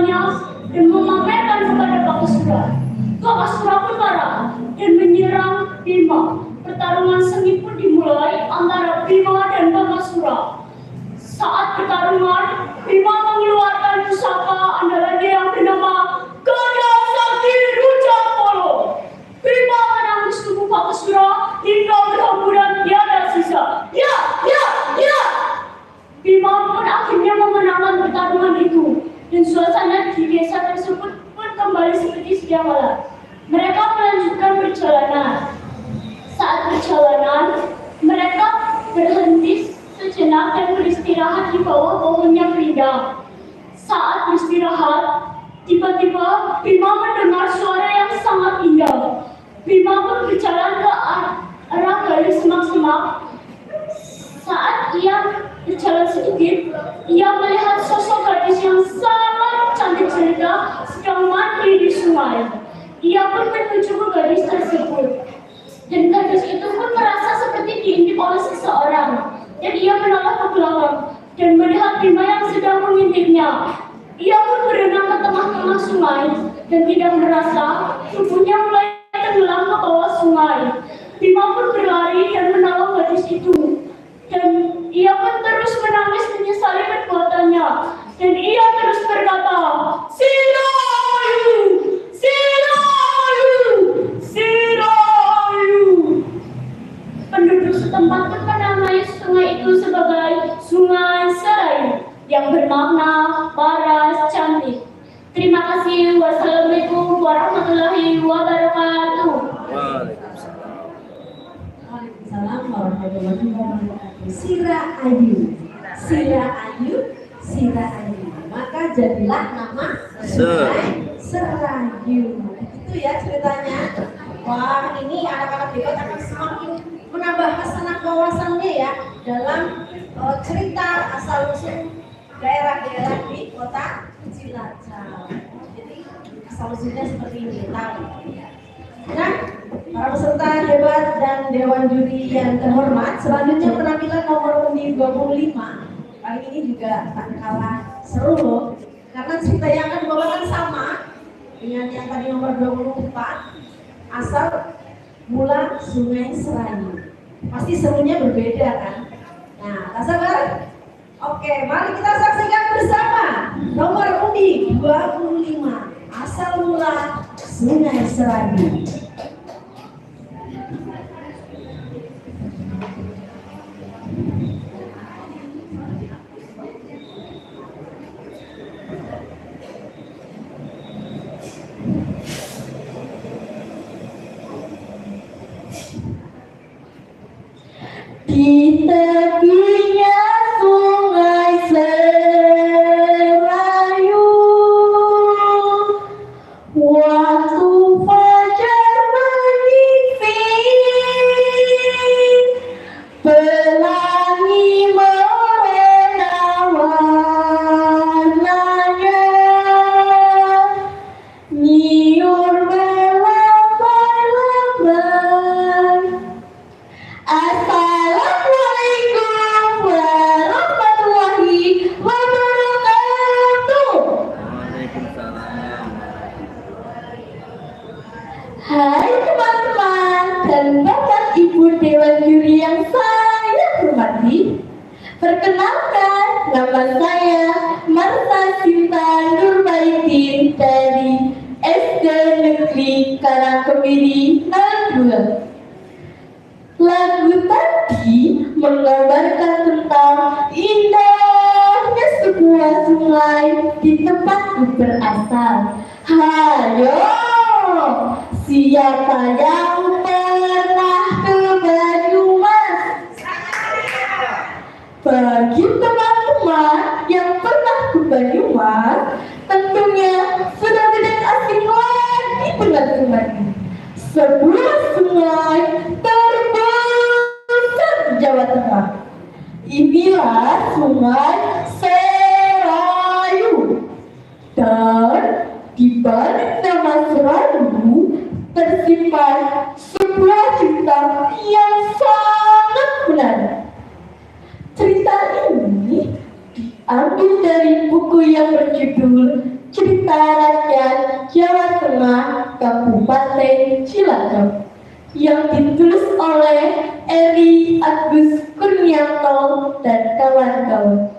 senjatanya dan memamerkan kepada Bakasura. Bakasura pun marah dan menyerang Bima. Pertarungan sengit pun dimulai antara Bima dan Bakasura. Saat pertarungan, Bima mengeluarkan pusaka andalannya yang bernama Gada Sakti Rujapolo. Bima menangkis tubuh Bakasura hingga berhamburan tiada sisa. Ya! Bima pun akhirnya memenangkan pertarungan itu, dan suasana di desa tersebut pun kembali seperti sedia kala. Mereka melanjutkan perjalanan. Saat perjalanan, mereka berhenti sejenak dan beristirahat di bawah pohon yang rindang. Saat beristirahat, tiba-tiba Bima mendengar suara yang sangat indah. Bima pun berjalan ke arah garis semak-semak. Saat ia berjalan sedikit, ia melihat sosok gadis yang sangat cantik jelita sedang mandi di sungai. Ia pun menuju ke gadis tersebut, dan gadis itu pun merasa seperti diintip oleh seseorang, dan ia menoleh ke belakang dan melihat Bima yang sedang mengintipnya. Ia pun berenang ke tengah-tengah sungai dan tidak merasa tubuhnya mulai tenggelam ke bawah sungai. Bima pun berlari dan menolong gadis itu. Dan ia pun terus menangis menyesali perbuatannya. Dan ia terus berkata, Sirayu! Sirayu! Sirayu! Penduduk setempat pun menamai sungai itu sebagai Sungai Serayu, yang bermakna paras cantik. Terima kasih. Wassalamualaikum warahmatullahi wabarakatuh. Waalaikumsalam warahmatullahi wabarakatuh. Sirayu. Maka jadilah nama Sungai Serayu. Itu ya ceritanya. Wah, ini anak-anak debat akan semakin menambah hasanah wawasannya ya dalam cerita asal usul daerah-daerah di kota Cilacap. Jadi asal usulnya seperti ini. Nah, para peserta debat dan dewan juri yang terhormat, selanjutnya penampilan nomor undi 25. Kali ini juga tak kalah seru loh, karena cerita yang akan dibawakan sama dengan yang tadi nomor 24, asal mula Sungai Serayu. Pasti serunya berbeda kan? Nah, tak sabar? Oke, mari kita saksikan bersama nomor undi 25, asal mula Sungai Serayu. Di tepinya Sungai Serayu, waktu fajar menyingsing, pelangi merena warnanya, nyiur melambai-lambai. Assalamualaikum warahmatullahi wabarakatuh. Waalaikumsalam. Hai teman-teman dan Bapak Ibu Dewan Juri yang saya hormati. Perkenalkan, nama saya Marta Sinta Nurbaidin dari SD Negeri Karangkemiri 02. Lagu tadi menggambarkan tentang indahnya sebuah sungai di tempatku berasal. Hayo, siapa yang pernah ke Banyumas? Bagi teman-teman yang pernah ke Banyumas, tentunya sudah tidak asing lagi dengan sungai ini. Sebuah sungai terbesar di Jawa Tengah. Inilah Sungai Serayu. Dan di balik nama Serayu tersimpan sebuah cerita yang sangat menarik. Cerita ini diambil dari buku yang berjudul Cerita Desa Rakyat Jawa Tengah Kabupaten Cilacap yang ditulis oleh Eri Agus Kurnianto dan kawan-kawan.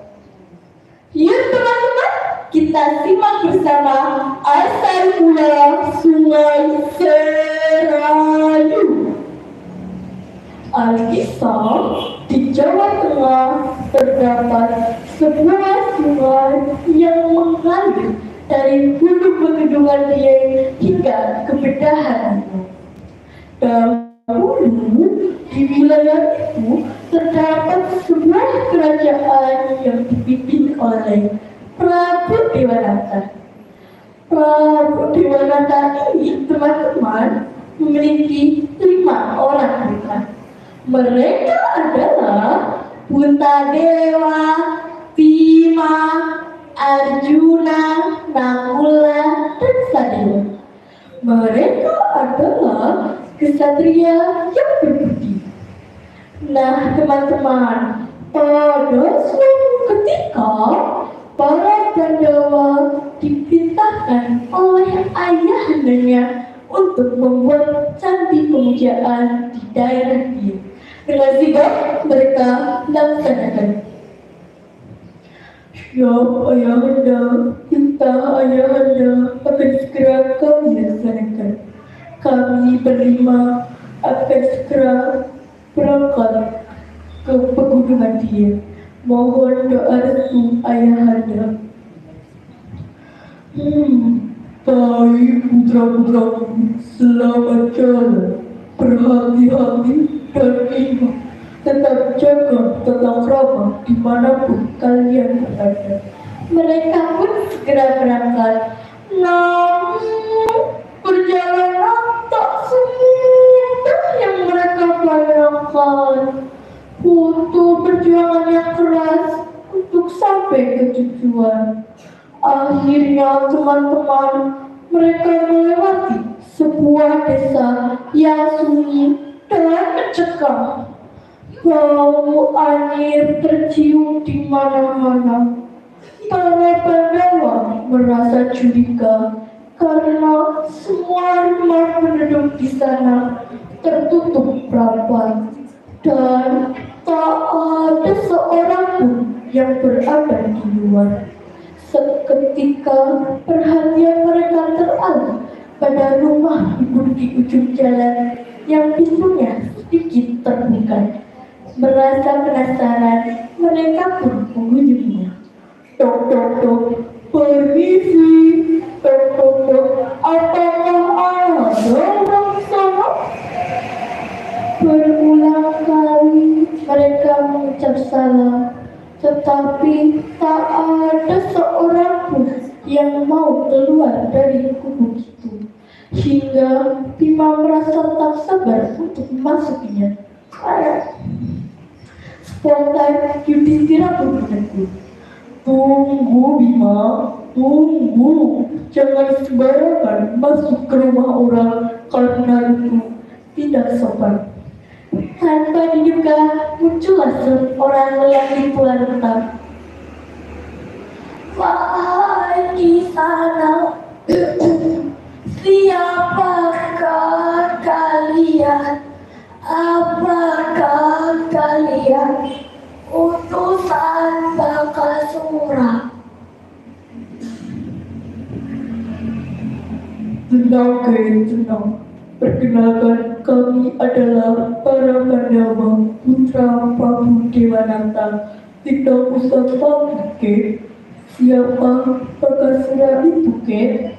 Yuk teman-teman, kita simak bersama asal mula Sungai Serayu. Alkisah di Jawa Tengah terdapat sebuah sungai yang mengalir dari hulu Pegunungan Dieng hingga ke Bedahan. Dahulu di wilayah itu terdapat sebuah kerajaan yang dipimpin oleh Prabu Dewanata. Prabu Dewanata ini teman-teman memiliki 5 orang putra. Mereka adalah Puntadewa, Bima, Arjuna, Nakula, dan Sadewa. Mereka adalah kesatria yang berbudi. Nah teman-teman, pada suatu ketika para Pandawa diperintahkan oleh ayahandanya untuk membuat candi pemujaan di daerah dia. Dengan sigap mereka laksanakan. Ya ayahanda, kita ayahanda akan segera kami laksanakan. Kami berlima akan segera berangkat ke Pegunungan Dieng. Mohon doa restu ayahanda. Baik putra-putraku, selamat jalan. Berhati-hati dan ingat, tetap jaga tata krama dimanapun kalian berada. Mereka pun segera berangkat. Namun perjalanan tak semudah yang mereka bayangkan. Butuh perjuangan yang keras untuk sampai ke tujuan. Akhirnya teman-teman, mereka melewati sebuah desa yang sunyi dan mencekam. Bau anir tercium di mana-mana. Para Pandawa merasa curiga karena semua rumah penduduk di sana tertutup rapat dan tak ada seorang pun yang berada di luar. Seketika perhatian mereka teralih pada rumah ibu di ujung jalan yang pintunya sedikit terbuka. Merasa penasaran, mereka pun mengunjunginya. Tok tok tok, permisi. Tok tok tok, apakah ada orang sana? Berulang kali mereka mengucap salam, tetapi tak ada seorang pun yang mau keluar dari gubuk itu. Hingga Bima merasa tak sabar untuk memasukinya. Spontan Yudhistira pun menegur. Tunggu Bima, tunggu. Jangan sembarangan masuk ke rumah orang karena itu tidak sopan. Tanpa diduga muncullah seorang lelaki tua renta. Wahai di sana, siapakah kalian? Apakah kalian utusan Bakasura? Tenang, tenang. Perkenalkan, kami adalah para Pandawa, putra Prabu Dewanata. Tidak usah takut, Kek. Siapa Bakasura itu, Kek?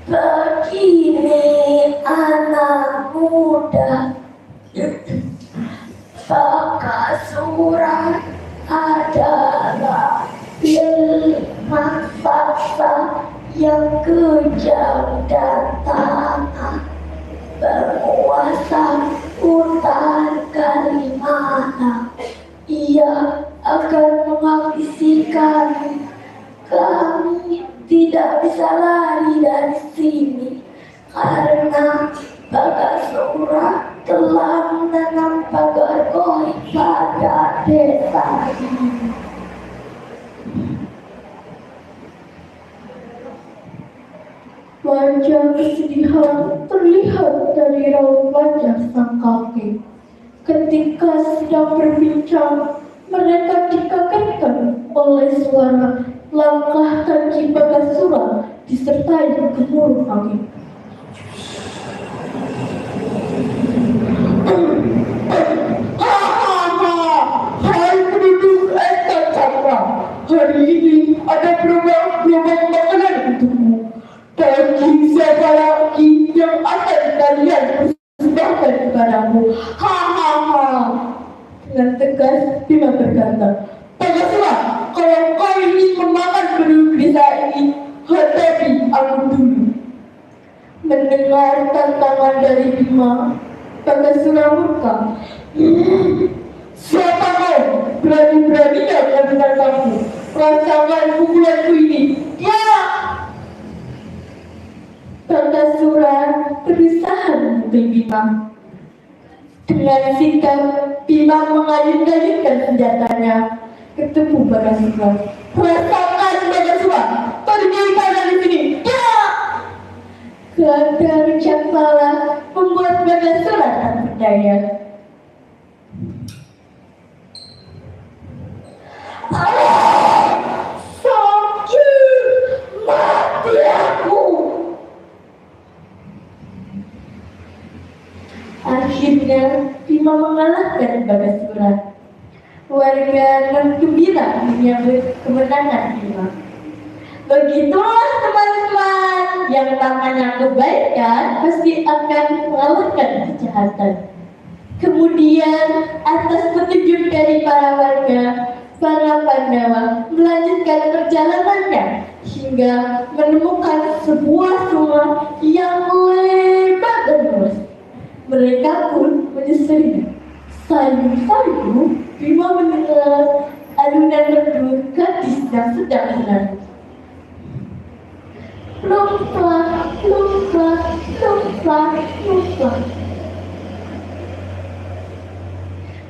Begini anak muda, Bakasura adalah raksasa yang kejam dan tamak, berkuasa hutan Kalimana. Ia akan menghabisi kami. Kami tidak bisa lari dari sini karena Bakasura telah menanam pagar goib pada desa ini. wajah kesedihan terlihat dari raut wajah sang kakek. Ketika sedang berbincang, mereka dikagetkan oleh suara langkah kaki Bagasura disertai gemuruh angin. Hai penduduk Esta Cakra, hari ini ada gerobak makanan untukmu. Bagi siapa lagi yang akan kalian persembahkan kepadamu? Dengan tegas Bima berkata, Bagasura, kalau kau ingin memakan penduduk desa ini, hadapi aku dulu. Mendengar tantangan dari Bima, Bagasura murka. Siapa kau? Berani-beraninya kau menantangku. Rasakan pukulanku ini. Ya! Bagasura berusaha memukul Bima. Dengan sigap, Bima mengayun-ayunkan senjatanya ke tubuh Bagasura. Rasakan Bagasura, pergi dari sini. Ya! Keadaan bijaksana membuat Bagasura tak berdaya. Sakit, mati aku. Akhirnya Bima mengalahkan Bagasura. Warga gembira menyambut kemenangan Bima. Begitulah teman-teman, yang namanya kebaikan pasti akan mengalahkan kejahatan. Kemudian atas petunjuk dari para warga, para Pandawa melanjutkan perjalanannya hingga menemukan sebuah sungai yang lebar dan luas. Mereka pun menyusurinya. Sayu-sayu, Bima mendengar alunan merdu gadis yang sedang menari. Lompat, lompat, lompat, lompat.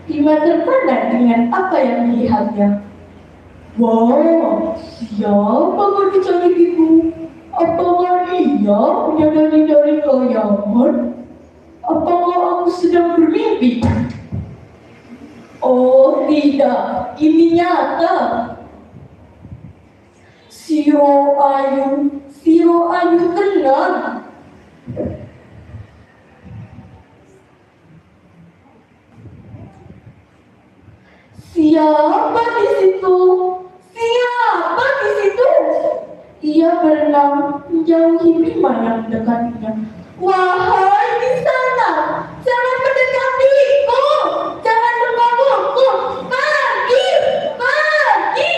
Bima terpana dengan apa yang dilihatnya. Wah, siapa gadis cantik itu? Apakah ia punya dari kayangan? Apakah aku sedang bermimpi? Oh tidak, ini nyata. Siro Ayu tenang. Siapa di situ? Siapa di situ? Ia berenang menjauhi Bima yang mendekatinya. Wahai di sana, jangan mendekatiku, jangan menggangguku, pergi, pergi.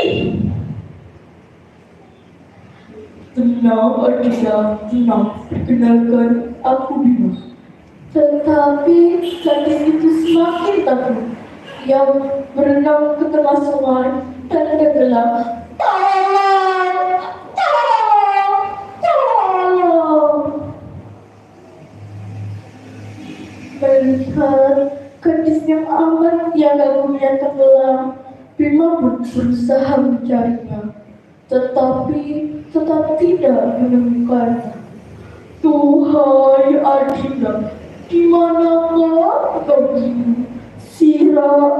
Tenang Aditya, tenang, perkenalkan aku Bima. Tetapi gadis itu semakin takut. Ia berenang ke tengah sungai dan tenggelam. Tolong, tolong, tolong. Melihat gadis yang amat tiada guna tenggelam, Bima pun berusaha mencarinya, tetapi tetap tidak menemukannya. Tuhai Adinda, di manakah bagimu? Siro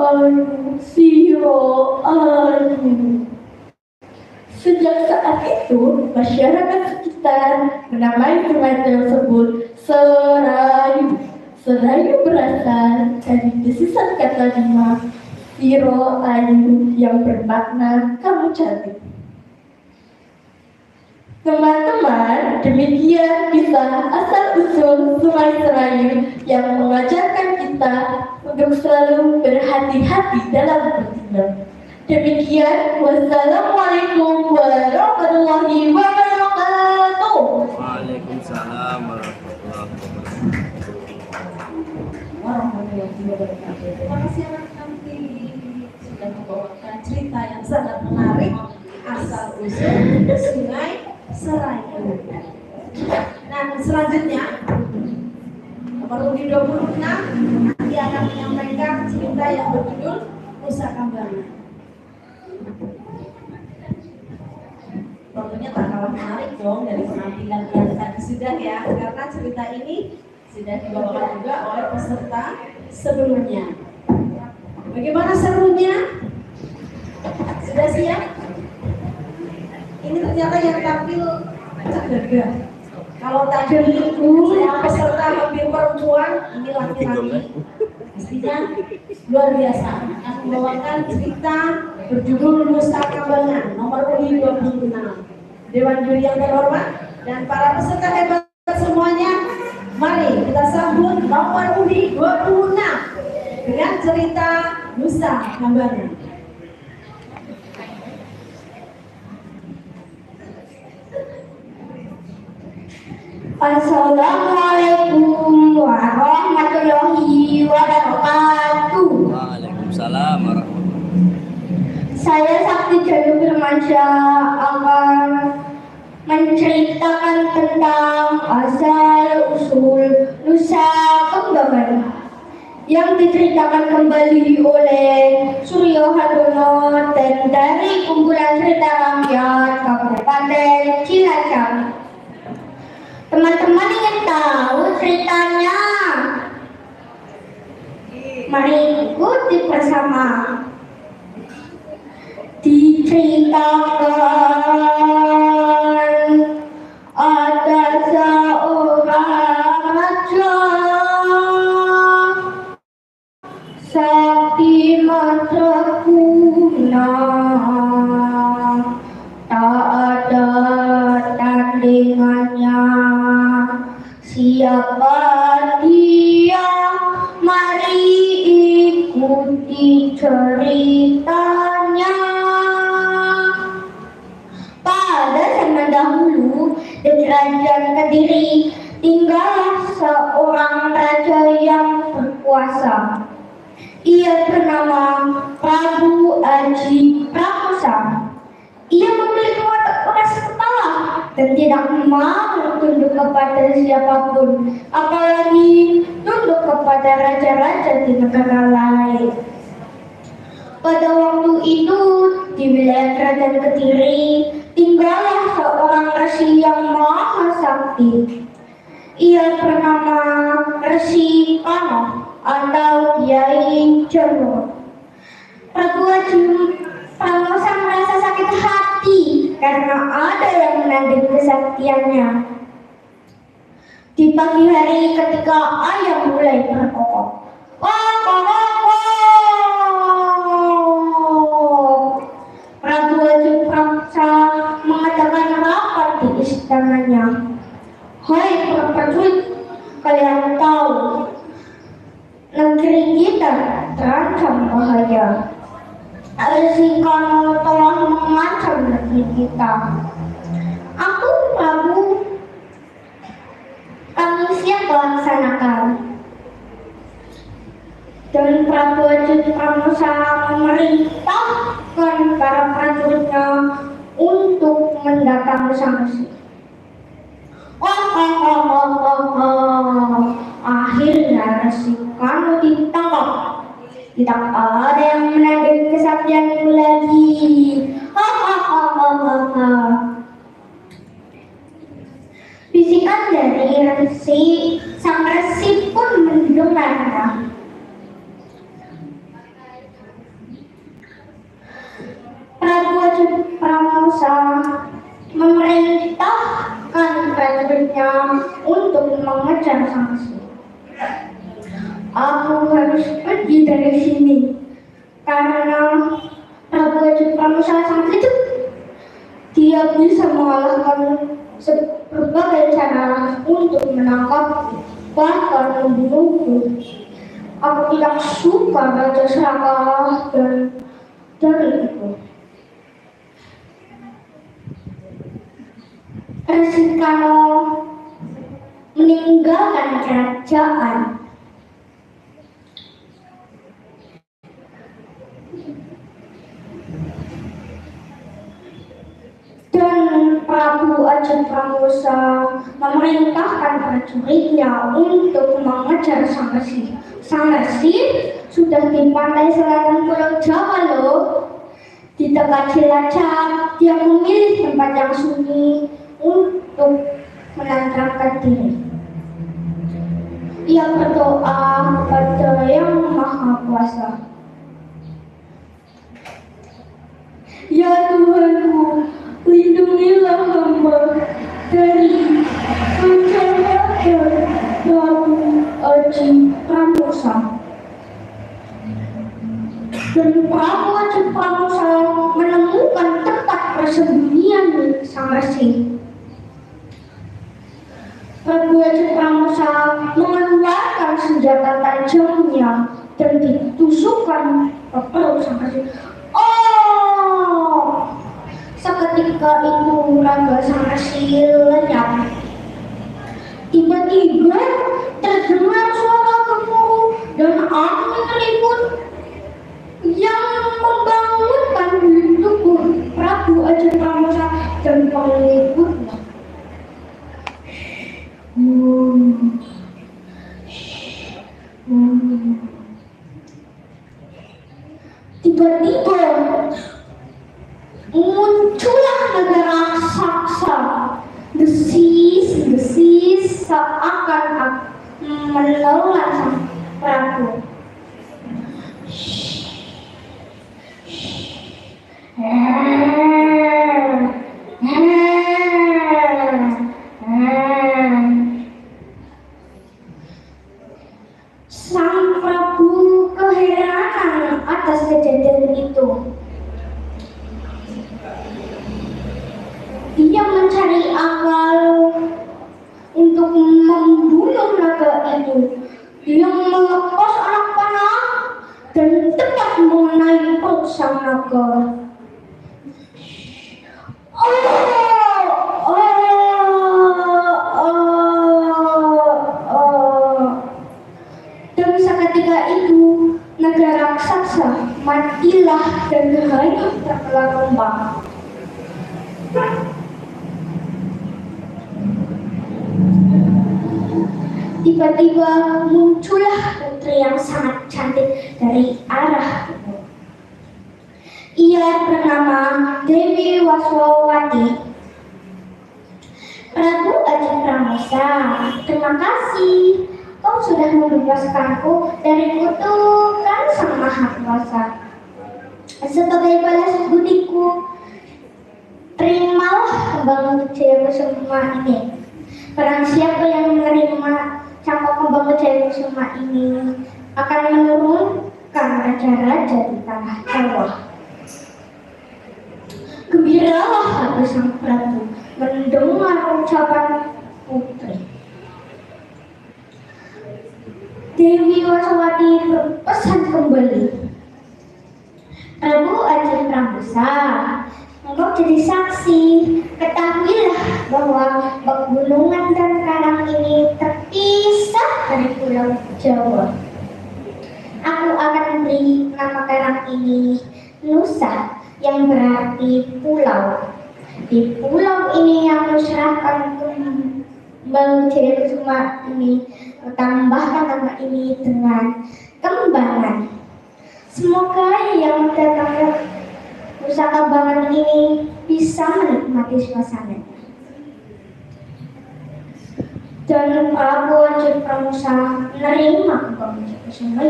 Ayu. Sejak saat itu, masyarakat sekitar menamai sungai tersebut Serayu. Serayu berasal dari desisan kata Bima, Siro Ayu, yang bermakna kamu cantik. Teman-teman, demikian kisah asal-usul Sungai Serayu yang mengajarkan kita untuk selalu berhati-hati dalam bertindak. Demikian, wassalamualaikum warahmatullahi wabarakatuh. Waalaikumsalam Warahmatullahi wabarakatuh. Terima kasih anak-anak sudah membawakan cerita yang sangat menarik asal-usul Sungai Serayu. Nah, selanjutnya nomor 26 nanti akan menyampaikan cerita yang berjudul Pusaka Bana. tentunya tak kalah menarik dong dari penampilan yang tadi sudah ya, karena cerita ini sudah dibawakan juga oleh peserta sebelumnya. Bagaimana serunya? Sudah siap? Ini ternyata yang tampil cedera. Kalau tadi semua peserta hampir perempuan, ini laki-laki. Pastinya luar biasa. Akan membawakan cerita berjudul Nusa Kambangan nomor undi 26. Dewan juri yang terhormat dan para peserta hebat semuanya, mari kita sambut nomor undi 26 dengan cerita Nusa Kambangan. Assalamualaikum warahmatullahi wabarakatuh. Waalaikumsalam warahmatullahi. Saya Sakti Janu Firmansyah akan menceritakan tentang asal usul Nusa Kambangan yang diceritakan kembali oleh Suryo Hardono dan dari kumpulan cerita rakyat Kabupaten Cilacap. Teman-teman ingin tahu ceritanya? Mari ikuti bersama. Diceritakan ada seorang raja sakti madraguna, tak ada tandingannya. Siapa dia? Mari ikuti ceritanya. Pada zaman dahulu di kerajaan Kediri tinggallah seorang raja yang berkuasa. Ia bernama Prabu Aji Pramusa. Ia memiliki watak keras kepala dan tidak mau tunduk kepada siapapun, apalagi tunduk kepada raja-raja di negara lain. Pada waktu itu, di wilayah kerajaan Kediri, tinggallah seorang resi yang maha sakti. Ia bernama Resi Kano atau Kiai Jarwo. Prabu Aji Pramusa merasa sakit hati karena ada yang menanding kesaktiannya. Di pagi hari ketika ayam mulai berkokok, Prabu Aji Pramusa mengadakan rapat di istananya. Hai para prajurit, kalian tahu negeri kita terancam bahaya. Resi Kano telah mengancam negeri kita. Aku Prabu, kami siap melaksanakan. Dan Prabu Aji Pramusa memerintahkan para prajuritnya untuk mendatangi sang resi. Akhirnya Resi Kano ditangkap. Tidak ada yang menanding kesaktianmu lagi. Bisikan dari Resi, sang Resi pun mendengarnya. Prabu Aji Pramusa memerintahkan prajuritnya untuk mengejar sang Resi. Aku harus pergi dari sini karena Prabu Aji Pramusa sangat kejam. Dia bisa mengalahkan berbagai cara untuk menangkap bahkan membunuhku. Aku tidak suka raja serakah dan dari itu. Resi Kano meninggalkan kerajaan. Dan Prabu Aji Pramusa memerintahkan prajuritnya untuk mengejar sang Resi. Sang Resi sudah di pantai selatan Pulau Jawa loh. Di dekat Cilacap, dia memilih tempat yang sunyi untuk menenangkan diri. Ia berdoa kepada Yang Maha Kuasa. Ya Tuhanku, lindungilah hamba dari penjahat Prabu Aji Pramusa. Dan Prabu Aji Pramusa menemukan tempat persembunyian Sang Resi. Prabu Aji Pramusa mengeluarkan senjata tajamnya dan ditusukkan ke perut Sang Resi. Oh! Seketika itu raga Sang Resi lenyap. Tiba-tiba terdengar suara gemuruh dan angin ribut yang membangunkan tubuh Prabu Aji Pramusa dan pengikutnya. Tiba-tiba muncullah negara raksasa, desis seakan menelan Sang Prabu. Sang Prabu keheranan atas kejadian itu. Dia mencari akal untuk membunuh naga itu. Dia melepas anak panah dan tepat mengenai perut sang naga. Dan seketika itu naga raksasa matilah dan hanyut terbelah ombak. Tiba-tiba muncullah putri yang sangat cantik dari arah timur. Ia bernama Dewi Waswawati. Prabu Aji Pramusa, terima kasih. Kau sudah membebaskanku dari kutukan Sang Maha Kuasa. Sebagai balas budiku, terimalah kembang Jayakusuma ini. Barang siapa yang menerima cangkok kembang Jayakusuma ini akan menurunkan raja-raja di tanah Jawa. Gembiralah hati Sang Prabu mendengar ucapan putri. Dewi Waswati berpesan kembali, Prabu Aji Pramusa, engkau jadi saksi. Ketahuilah bahwa pegunungan dan karang ini terpisah dari Pulau Jawa. Aku akan beri nama karang ini Nusa, yang berarti pulau. Di pulau ini yang serahkan kembang Jayakusuma ini, tambahkan nama ini dengan Kembangan. Semoga yang datang ke Nusa Kambangan ini bisa menikmati suasana. Dan Prabu Aji Pramusa menerima kembang Jayakusuma.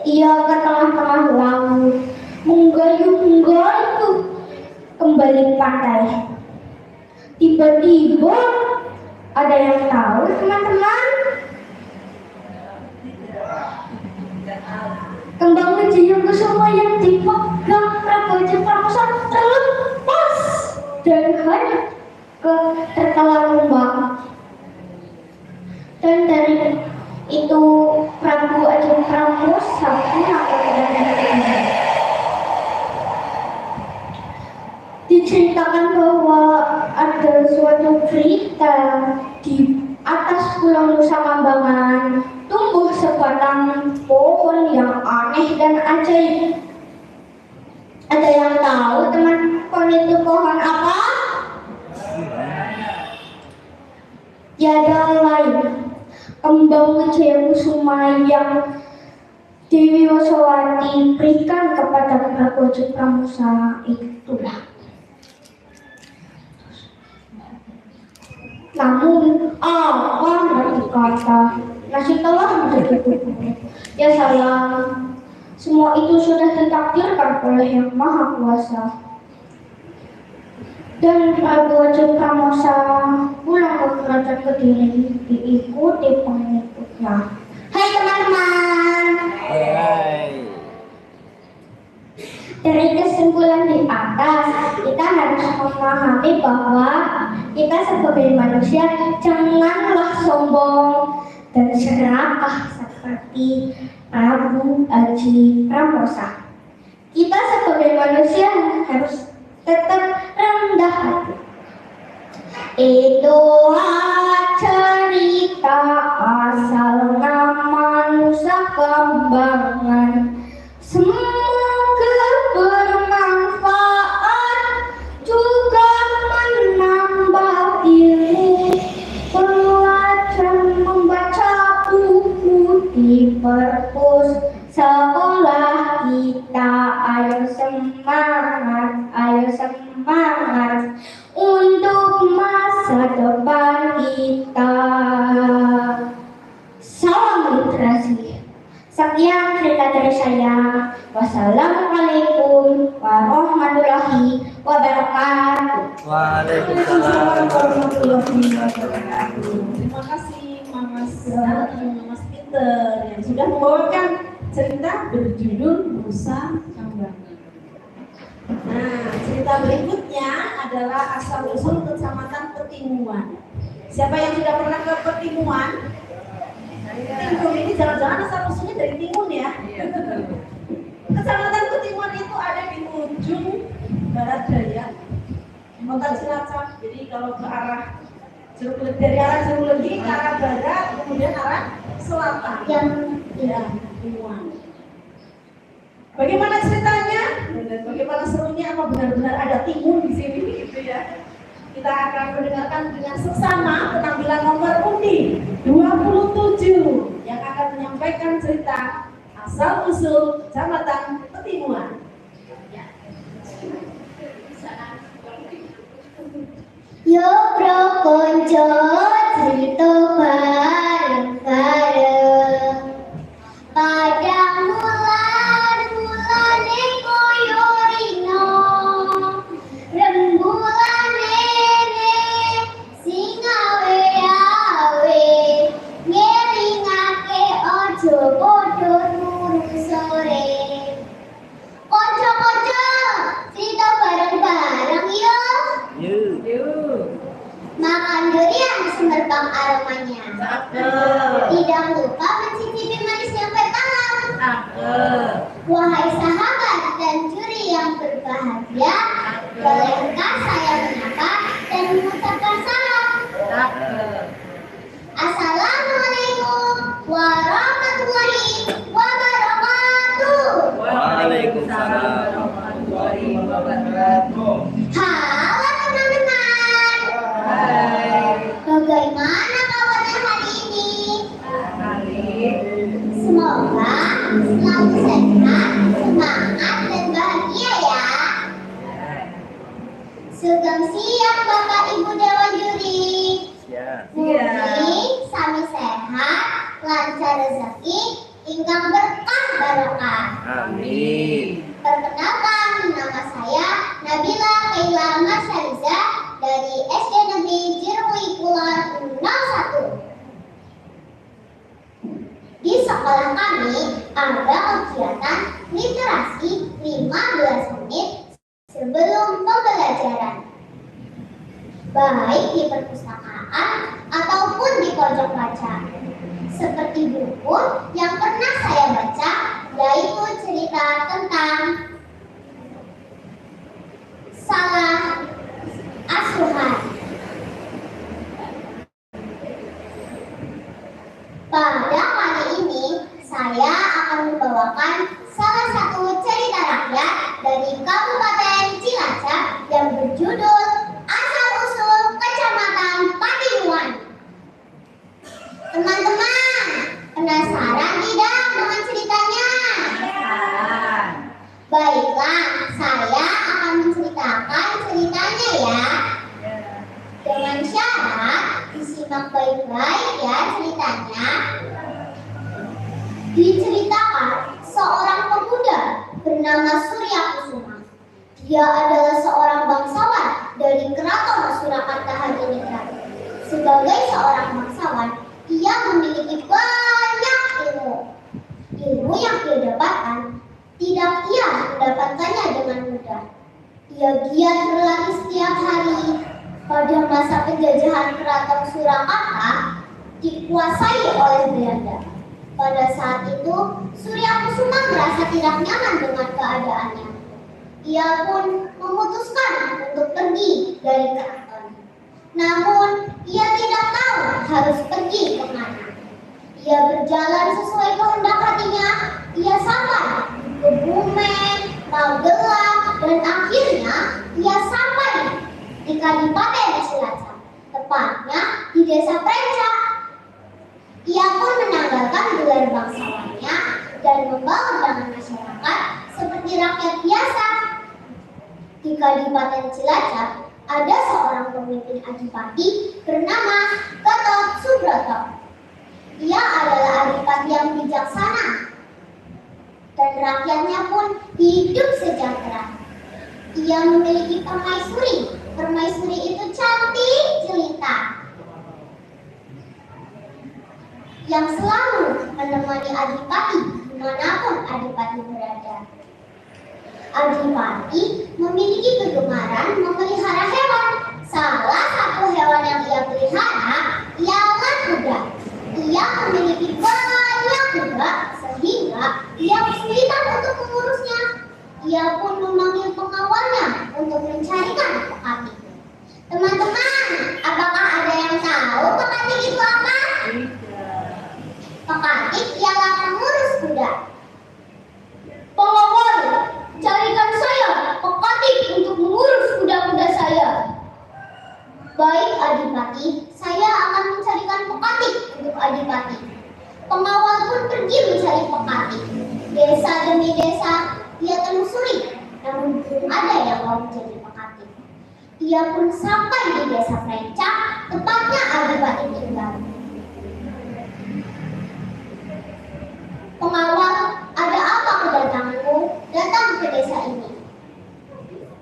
Ia ke tengah-tengah laut, menggayuh-gayuh kembali pantai. Tiba-tiba ada yang tahu, teman-teman? Kembang Jayakusuma yang dipegang Prabu Aji Pramusa terlepas dan hanyut ke tertelan ombak. Dan dari itu Prabu Aji Pramusa pulang ke kerajaan. Diceritakan bahwa ada suatu cerita di atas Pulau Nusa Kambangan tumbuh sebatang pohon yang aneh dan ajaib. Ada yang tahu teman pohon itu pohon apa? Tiada lain, kembang Jayakusuma yang Dewi Wasowati berikan kepada Prabowo Pramusa itulah. Namun apa berkata nasi telah menjadi bubur. Ya sayang, semua itu sudah ditakdirkan oleh Yang Maha Kuasa. Dan Prabowo Pramusa pulang ke kerajaan Kediri diikuti pengikutnya. Hai teman-teman. Hai. Dari kesimpulan di atas, kita harus memahami bahwa kita sebagai manusia janganlah sombong dan serakah seperti Prabu Haji Pramusa. Kita sebagai manusia harus tetap rendah hati. Itulah cerita asal nama Nusa Kambangan. Semoga bermanfaat juga menambah ilmu. Belajar membaca buku di perpus sekolah kita. Ayo semangat untuk masa depan kita. Salam literasi. Sekian cerita dari saya. Wassalamualaikum warahmatullahi wabarakatuh. Waalaikumsalam. Terima kasih Mas Peter yang sudah membawakan cerita berjudul Nusa Kambangan. Nah, cerita berikutnya adalah asal usul Kecamatan Petimuan. Siapa yang sudah pernah ke Petimuan? Timun ini jangan-jangan asal usulnya dari Timun ya. Kecamatan Petimuan itu ada di ujung barat daya Kota Cilacap. Jadi kalau ke arah dari arah Jerulegi ke arah barat, kemudian arah selatan. Ya, Petimuan. Bagaimana ceritanya? Bagaimana serunya? Apa benar-benar ada timun di sini gitu ya? Kita akan mendengarkan dengan seksama penampilan nomor undi 27 yang akan menyampaikan cerita asal usul Kecamatan Petimuan. Yo bro konco cerita bareng-bareng pada bulan koyo rino rembulan nene sing awe-awe ngelingake ojo podo turu sore. Konco-konco cerita bareng-bareng yo. Makan durian semerbak aromanya. Tidak lupa mencicipi manisnya petalang. Wahai sahabat dan juri yang berbahagia, bolehkah saya menyapa dan mengucapkan salam? Assalamualaikum warahmatullahi wabarakatuh. Waalaikumsalam warahmatullahi wabarakatuh. Halo teman-teman. Bagaimana kabarnya hari ini? Semoga selalu sehat, semangat, dan bahagia ya. Sugeng siang Bapak Ibu Dewan Juri. Mugi sami sehat, lancar rezeki, ingkang berkah barokah. Amin. Perkenalkan, nama saya Nabila Kaila Marsaliza dari SD Negeri Jirui Kulon 01. Di sekolah kami ada kegiatan literasi 15 menit sebelum pembelajaran, baik di perpustakaan ataupun di pojok baca. Seperti buku yang pernah saya baca, yaitu cerita tentang salah asuhan. Pada kali ini, saya akan membawakan salah satu cerita rakyat dari Kabupaten Cilacap yang berjudul Asal-usul Kecamatan Petimuan. Teman-teman, penasaran tidak dengan ceritanya? Baik ya ceritanya. Diceritakan seorang pemuda bernama Surya Kusuma. Dia adalah seorang bangsawan dari Keraton Surakarta Hadiningrat. Sebagai seorang bangsawan, ia memiliki banyak ilmu. Ilmu yang dia dapatkan tidak ia mendapatkannya dengan mudah. Ia giat berlatih setiap hari. Pada masa penjajahan Keraton Surakarta dikuasai oleh Belanda. Pada saat itu, Surya Kusuma merasa tidak nyaman dengan keadaannya. Ia pun memutuskan untuk pergi dari keraton. Namun, ia tidak tahu harus pergi kemana. Ia berjalan sesuai kehendak hatinya. Ia sampai ke Bumen, Magelang, dan akhirnya ia sampai di Kadipaten Cilacap, tepatnya di Desa Prenca. Ia pun menanggalkan gelar bangsawannya dan membangun dengan masyarakat seperti rakyat biasa. Di Kadipaten Cilacap ada seorang pemimpin adipati bernama Gatot Subroto. Ia adalah adipati yang bijaksana dan rakyatnya pun hidup sejahtera. Ia memiliki permaisuri. Permaisuri itu cantik jelita yang selalu menemani adipati dimanapun adipati berada. Adipati memiliki kegemaran memelihara hewan. Salah satu hewan yang ia pelihara ialah kuda. Ia memiliki banyak kuda sehingga ia kesulitan untuk mengurusnya. Ia pun memanggil pengawalnya untuk mencarikan pekati. Teman-teman, apakah ada yang tahu pekati itu apa? Pekati ialah pengurus kuda. Pengawal, carikan saya pekati untuk mengurus kuda-kuda saya. Baik adipati, saya akan mencarikan pekati untuk adipati. Pengawal pun pergi mencari pekati. Desa demi desa ia telusuri, namun belum ada yang mau menjadi pekati. Ia pun sampai di Desa Prenca, tepatnya adipati tinggal. Pengawal, ada apa kedatanganmu datang ke desa ini?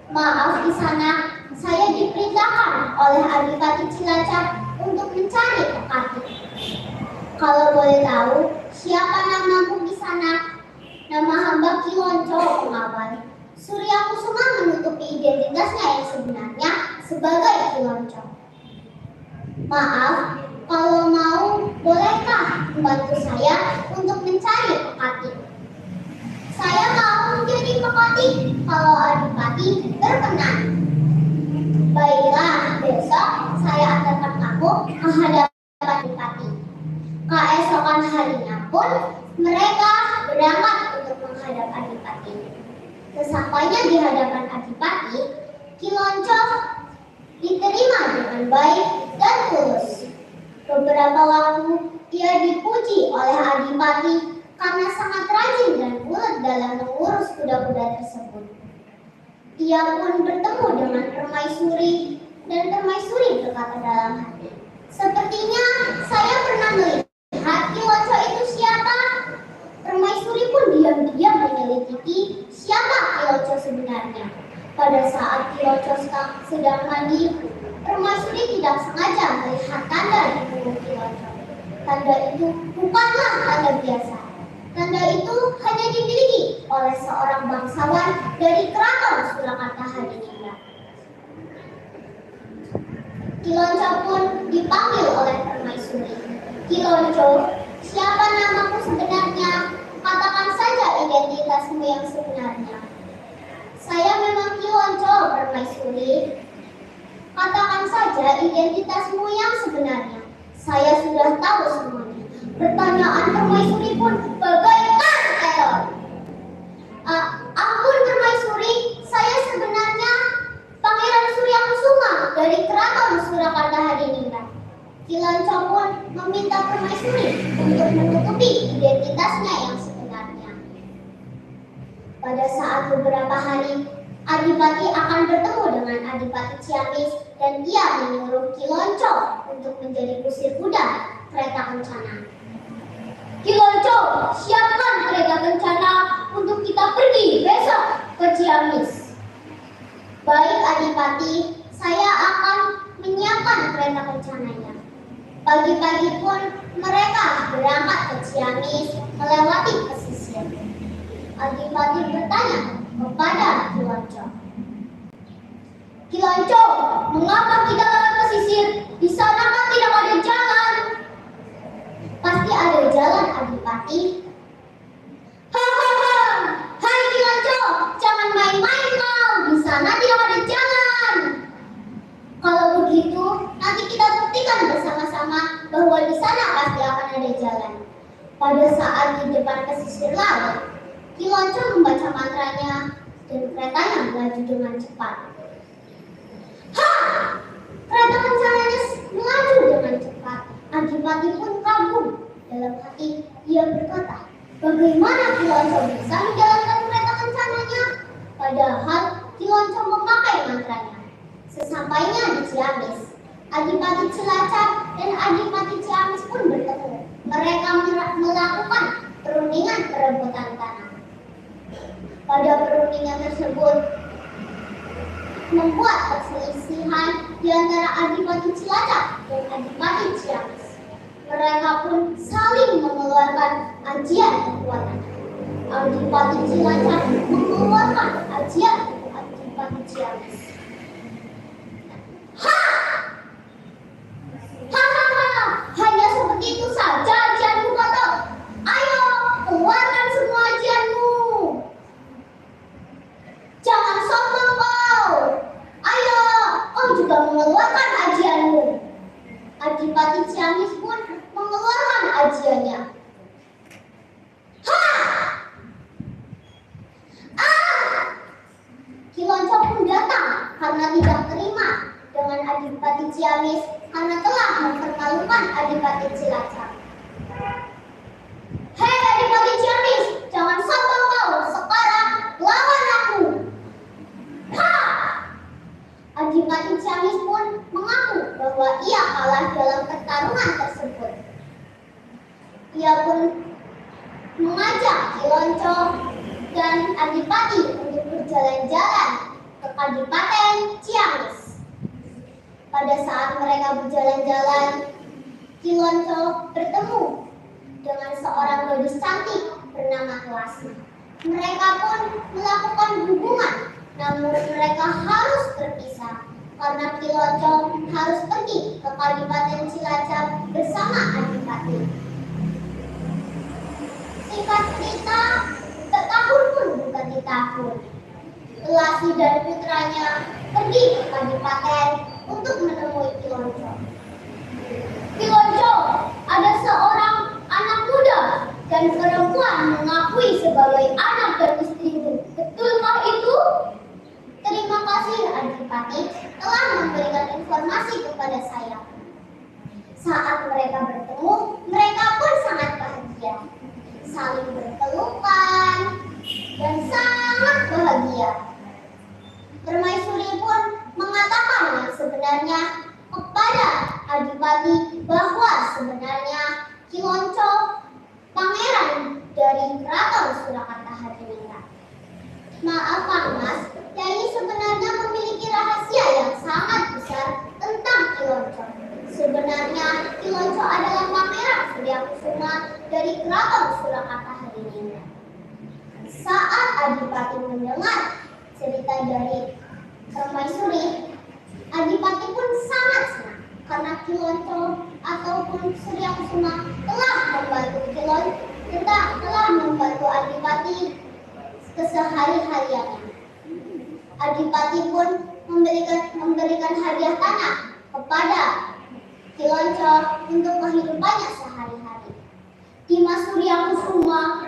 Maaf di sana, saya diperintahkan oleh Adipati Cilacap untuk mencari pekati. Kalau boleh tahu, siapa namamu di sana? Nama hamba Kilonco, pengawal. Surya Kusuma menutupi identitasnya yang sebenarnya sebagai Kilonco. Maaf, kalau mau, bolehkah membantu saya untuk mencari pekati? Saya mau menjadi pekati kalau adipati berkenan. Baiklah, besok saya antarkan kamu ke hadapan adipati. Keesokan harinya pun mereka berangkat untuk menghadap adipati. Sesampainya di hadapan adipati, Kilonco diterima dengan baik dan tulus. Beberapa waktu ia dipuji oleh adipati karena sangat rajin dan ulet dalam mengurus kuda-kuda tersebut. Ia pun bertemu dengan permaisuri dan permaisuri berkata dalam hati, "Sepertinya saya pernah melihat Kilonco itu siapa?" Permaisuri pun diam-diam menyelidiki siapa Kilonco sebenarnya. Pada saat Kilonco sedang mandi, permaisuri tidak sengaja melihat tanda di punggung Kilonco. Tanda itu bukanlah tanda biasa. Tanda itu hanya dimiliki oleh seorang bangsawan dari Keraton Surakarta Hadiningrat. Kilonco pun dipanggil oleh permaisuri. "Kilonco, siapa namamu sebenarnya? Katakan saja identitasmu yang sebenarnya." "Saya memang Kilonco, permaisuri." "Katakan saja identitasmu yang sebenarnya. Saya sudah tahu semuanya." Pertanyaan permaisuri pun bagaikan teror. "Ampun permaisuri, saya sebenarnya Pangeran Surya Kusuma dari Keraton Surakarta Hadiningrat." Kilonco pun meminta permaisuri untuk menutupi identitasnya yang sebenarnya. Pada saat beberapa hari, Adipati akan bertemu dengan Adipati Ciamis dan ia menyuruh Ki Lonco untuk menjadi kusir kuda kereta kencana. Ki Lonco, siapkan kereta kencana untuk kita pergi besok ke Ciamis. Baik Adipati, saya akan menyiapkan kereta kencananya. Pagi-pagi pun mereka berangkat ke Ciamis melewati pesisir. Adipati bertanya kepada Ki Lonco. Ki Lonco, mengapa kita lewat pesisir? Di sana kan tidak ada jalan. Pasti ada jalan, Adipati. Hahaha, hai Ki Lonco, jangan main-main kau. Di sana tidak ada jalan. Kalau begitu, nanti kita buktikan bersama-sama bahwa di sana pasti akan ada jalan. Pada saat di depan pesisir laut, Ki Lonco membaca mantranya dan keretanya melaju dengan cepat. Ha! Kereta kencananya melaju dengan cepat. Adipati pun kagum. Dalam hati ia berkata, bagaimana Ki Lonco bisa menjalankan kereta kencananya? Padahal Ki Lonco memakai mantranya. Sesampainya di Ciamis, Adipati Cilacap dan Adipati Ciamis pun bertemu. Mereka melakukan perundingan perebutan tanah. Pada perundingan tersebut membuat perselisihan di antara Adipati Cilacap dan Adipati Ciamis. Mereka pun saling mengeluarkan ajian kekuatan. Adipati Cilacap mengeluarkan ajian Adipati Ciamis. Hanya seperti itu saja ajianmu, kata. Ayo, keluarkan semua ajianmu. Jangan sombong kau. Ayo, kau juga mengeluarkan ajianmu. Adipati Ciamis pun mengeluarkan ajiannya. Ki Lonco pun datang karena tidak terima dengan Adipati Ciamis karena telah mempermalukan Adipati Cilacap. Hei Adipati Ciamis, jangan sombong kau. Sekarang lawan aku. Adipati Ciamis pun mengaku bahwa ia kalah dalam pertarungan tersebut. Ia pun mengajak Ki Lonco dan Adipati untuk berjalan-jalan ke Kadipaten Ciamis. Pada saat mereka berjalan-jalan, Ki Lonco bertemu dengan seorang gadis cantik bernama Kelasi. Mereka pun melakukan hubungan, namun mereka harus berpisah karena Ki Lonco harus pergi ke Kadipaten Cilacap bersama Adipati. Singkat cerita, setahun pun bukan di tahun. Kelasi dan putranya pergi ke Kadipaten untuk menemui Ki Lonco. Ki Lonco, ada seorang anak muda dan perempuan mengakui sebagai anak dan istrimu. Betulkah itu? Terima kasih Adipati telah memberikan informasi kepada saya. Saat mereka bertemu, mereka pun sangat bahagia. Saling berpelukan dan sangat bahagia. Permaisuri pun mengatakan yang sebenarnya kepada Adipati bahwa sebenarnya Ki Lonco pangeran dari Keraton Surakarta Hadiningrat. Maaf Kang Mas, Kyai sebenarnya memiliki rahasia yang sangat besar tentang Ki Lonco. Sebenarnya Ki Lonco adalah pangeran Suryakusuma dari Keraton Surakarta Hadiningrat. Saat Adipati mendengar cerita dari Permaisuri, Adipati pun sangat senang karena Ki Lonco ataupun Suryakusuma telah membantu Ki Lonco, telah membantu Adipati kesehari-hariannya. Adipati pun memberikan hadiah tanah kepada Ki Lonco untuk kehidupannya sehari-hari. Di Mas Suryakusuma,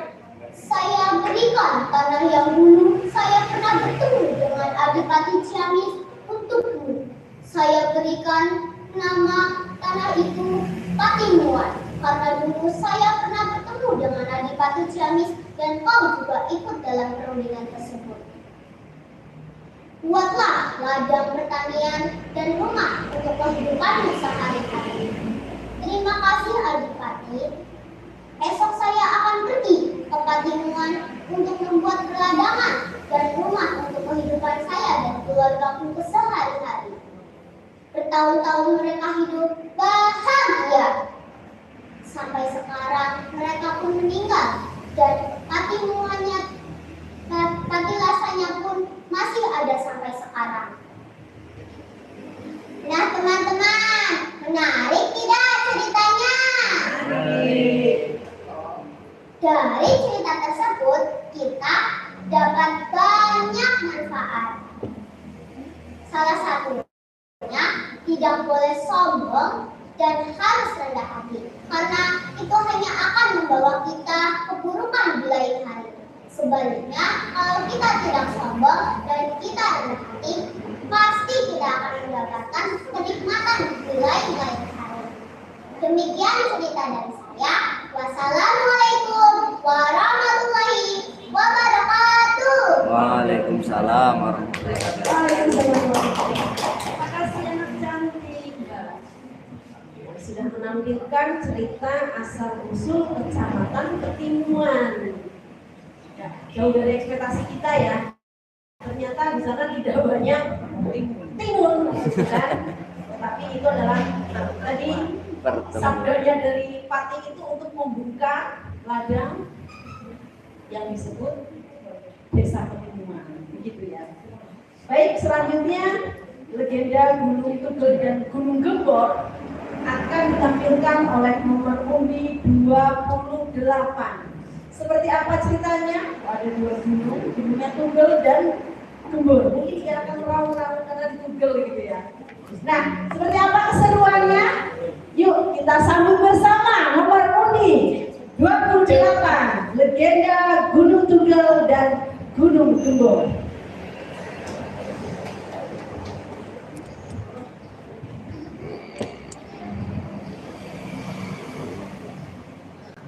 saya berikan tanah yang dulu saya pernah bertemu dengan Adipati Ciamis untukmu. Saya berikan nama tanah itu Patimuan karena dulu saya pernah bertemu dengan Adipati Ciamis dan kau juga ikut dalam perundingan tersebut. Buatlah ladang pertanian dan rumah untuk kehidupanmu sehari-hari. Terima kasih Adipati. Esok saya akan pergi ke Patinuan untuk membuat perladangan dan rumah untuk kehidupan saya dan keluargaku sehari-hari. Bertahun-tahun mereka hidup bahagia. Sampai sekarang mereka pun meninggal dan patilasanya pun masih ada sampai sekarang. Nah teman-teman, menarik tidak ceritanya? Dari cerita tersebut kita dapat banyak manfaat. Salah satunya tidak boleh sombong dan harus rendah hati, karena itu hanya akan membawa kita keburukan di lain hari. Sebaliknya, kalau kita tidak sombong dan kita rendah hati, pasti kita akan mendapatkan kenikmatan di lain hari. Demikian cerita dari saya. Wassalamualaikum warahmatullahi wabarakatuh. Waalaikumsalam warahmatullahi wabarakatuh. Terima kasih anak cantik. Sudah menampilkan cerita asal usul Kecamatan Petimuan. Ya, jauh dari ekspektasi kita ya. Ternyata di sana tidak banyak timun, kan? Tapi itu adalah tadi sabdanya dari Pati itu untuk membuka ladang yang disebut Desa Petimuan, begitu ya. Baik, selanjutnya legenda Gunung Tugel dan Gunung Gembor akan ditampilkan oleh nomor undi 28. Seperti apa ceritanya? Ada dua gunung, gunungnya Tugel dan Gembor. Mungkin dia akan meraung-raung karena Tugel gitu ya. Nah, seperti apa keseruannya? Yuk kita sambut bersama nomor undi 28, legenda Gunung Tugel dan Gunung Gembor.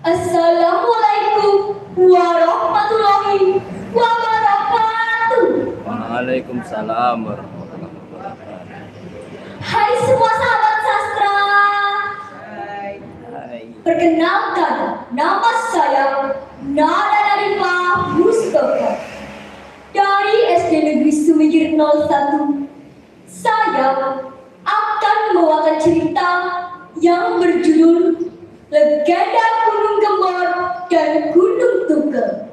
Assalamualaikum warahmatullahi wabarakatuh. Waalaikumsalam warahmatullahi wabarakatuh. Hai semua sahabat sastra. Hai. Perkenalkan, nama saya Nada Narifah Mustafa dari SD Negeri Sumigir 01. Saya akan membawakan cerita yang berjudul Legenda Gunung Gembor dan Gunung Tugel.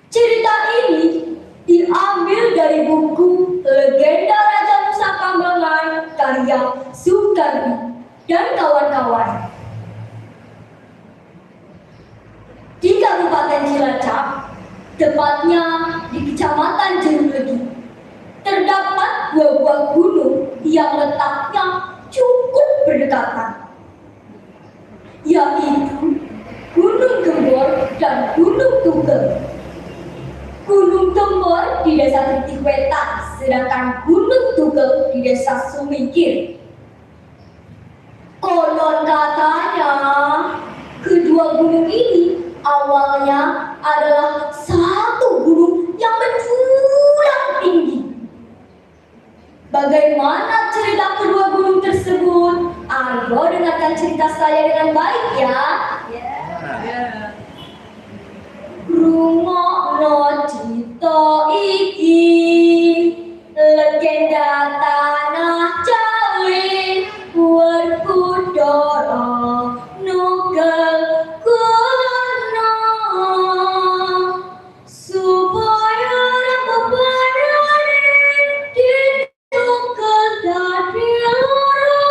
Cerita ini diambil dari buku Legenda Raja Nusa Kambangan karya Soekardi dan kawan-kawan. Di Kabupaten Cilacap, tepatnya di Kecamatan Jerulegi, terdapat dua buah gunung yang letaknya cukup berdekatan, yaitu Gunung Gembor dan Gunung Tugel. Gunung Gembor di Desa Titikwetan, sedangkan Gunung Tugel di Desa Sumikir. Konon katanya, kedua gunung ini awalnya adalah satu gunung yang menjulang tinggi. Bagaimana cerita kedua gunung tersebut? Ayo dengarkan cerita saya dengan baik ya. Rungokno cita iki, legenda tanah Jawi, Werkudara Nugel Kuno, supaya kepadane ditugel dadi loro,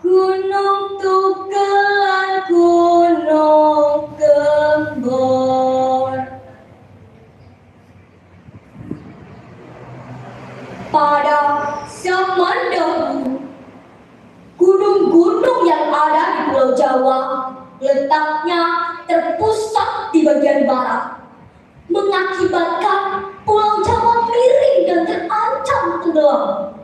Gunung Tugel lan Gunung Gembor. Pada zaman dahulu, gunung-gunung yang ada di Pulau Jawa letaknya terpusat di bagian barat, mengakibatkan Pulau Jawa miring dan terancam tenggelam.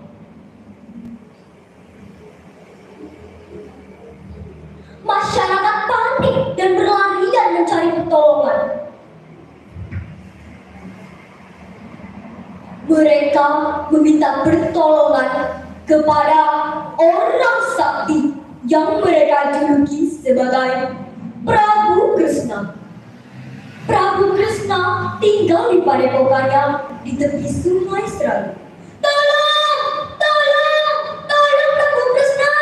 Masyarakat panik dan berlarian mencari pertolongan. Mereka meminta pertolongan kepada orang sakti yang mereka juluki sebagai Prabu Kresna. Prabu Kresna tinggal di padepokannya di tepi sungai Serayu. Tolong, tolong, tolong Prabu Kresna,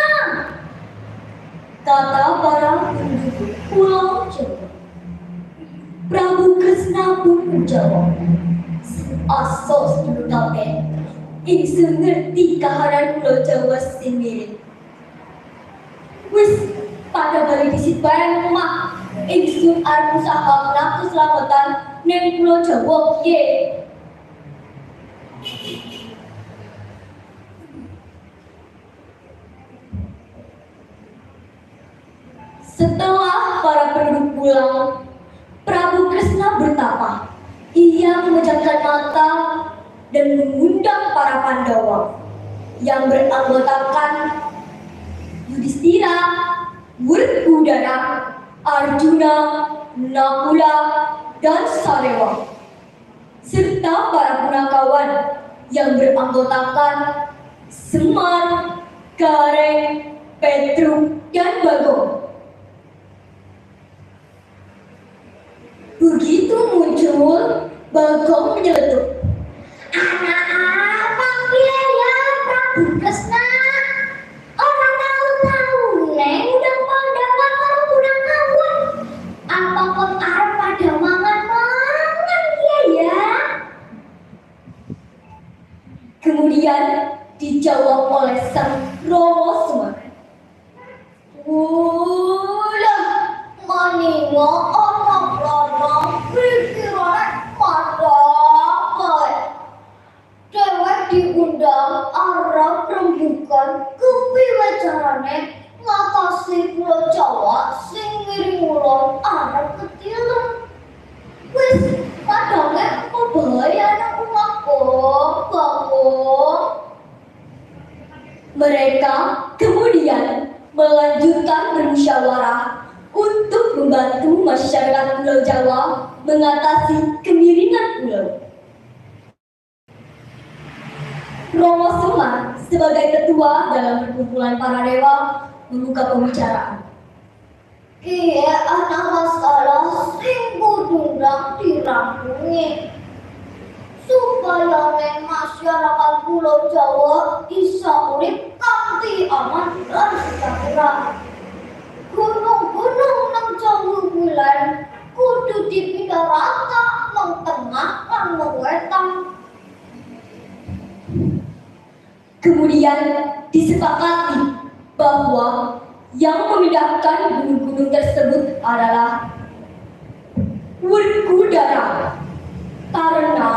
kata para penduduk Pulau Jawa. Prabu Kresna pun menjawab, asos dulu kabeh, ingsun ngerti kahanan Pulau Jawa sing mirip. Wis pada balik disit barang rumah, ingsun arep usaha nak keselamatan neng Pulau Jawa piye. Setelah para penduduk pulang, Prabu Kresna bertapa. Ia memejamkan mata dan mengundang para Pandawa yang beranggotakan Yudhistira, Werkudara, Arjuna, Nakula, dan Sarewa, serta para punakawan yang beranggotakan Semar, Gareng, Petruk, dan Bagong. Begitu muncul, Bagong menyeletuk. Anak panggil ya Prabu Kresna. Orang tahu-tahu neng udah pada kamar udah kawan. Apa kau arep pada mangan-mangan ya? Kemudian dijawab oleh sang Romo Semar. Ulah maningo ono-ono pikiran padahal cewek diundang arep rembukan kepiye carane ngatasi Pulau Jawa sing ngiring ulon arep ketilang. Wis padange bahaya nang omahku, Bagong. Mereka kemudian melanjutkan bermusyawarah untuk membantu masyarakat Pulau Jawa mengatasi kemiringan pulau. Romo Semar sebagai ketua dalam perkumpulan para dewa membuka pembicaraan. Iya, ana masalah sing kudu ndang dirampungi supaya neng masyarakat Pulau Jawa bisa urip kanthi aman lan sejahtera. Gunung-gunung nang Jawa Kulon kudu dipindah rata nang tengah lan nang wetan. Kemudian disepakati bahwa yang memindahkan gunung-gunung tersebut adalah Werkudara, karena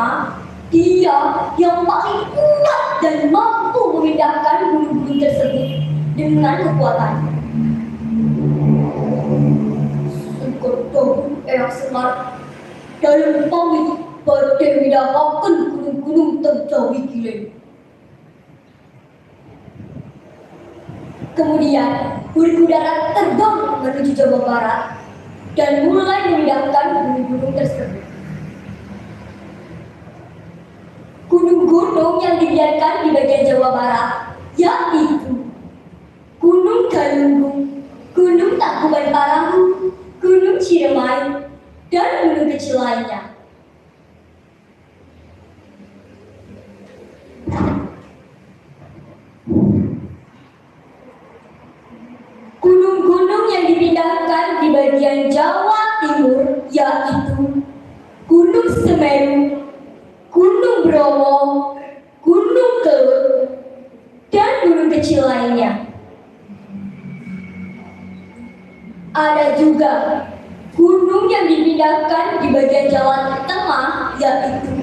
dia yang paling kuat dan mampu memindahkan gunung-gunung tersebut dengan kekuatannya. Sekedar Eyang Semar dalam pamit badhe midahaken gunung-gunung teng Jawi Kilèn. Kemudian Werkudara terbang menuju Jawa Barat dan mulai memindahkan gunung-gunung tersebut. Gunung-gunung yang dibiarkan di bagian Jawa Barat yaitu Gunung Galunggung, Gunung Tangkuban Parahu, Gunung Ciremai, dan gunung kecil lainnya. Gunung-gunung yang dipindahkan di bagian Jawa Timur yaitu Gunung Semeru, Gunung Bromo, Gunung Kelut, dan gunung kecil lainnya. Ada juga gunung yang dipindahkan di bagian Jawa Tengah yaitu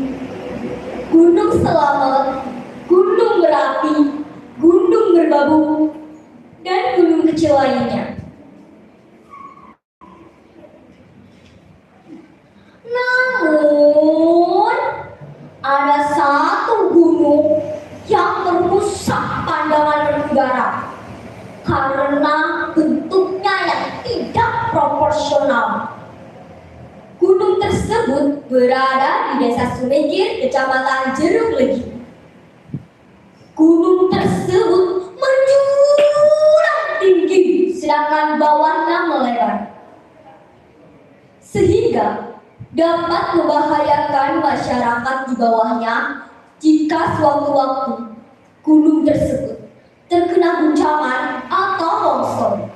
Gunung Selamet, Gunung Merapi, Gunung Merbabu, dan gunung kecil lainnya. Namun ada satu gunung yang merusak pandangan Werkudara karena bentuknya yang tidak proporsional. Gunung tersebut berada di Desa Sumingkir, Kecamatan Jeruk Legi. Gunung tersebut menjulang tinggi, sedangkan bawahnya melebar, sehingga dapat membahayakan masyarakat di bawahnya jika sewaktu-waktu gunung tersebut terkena guncangan atau longsor.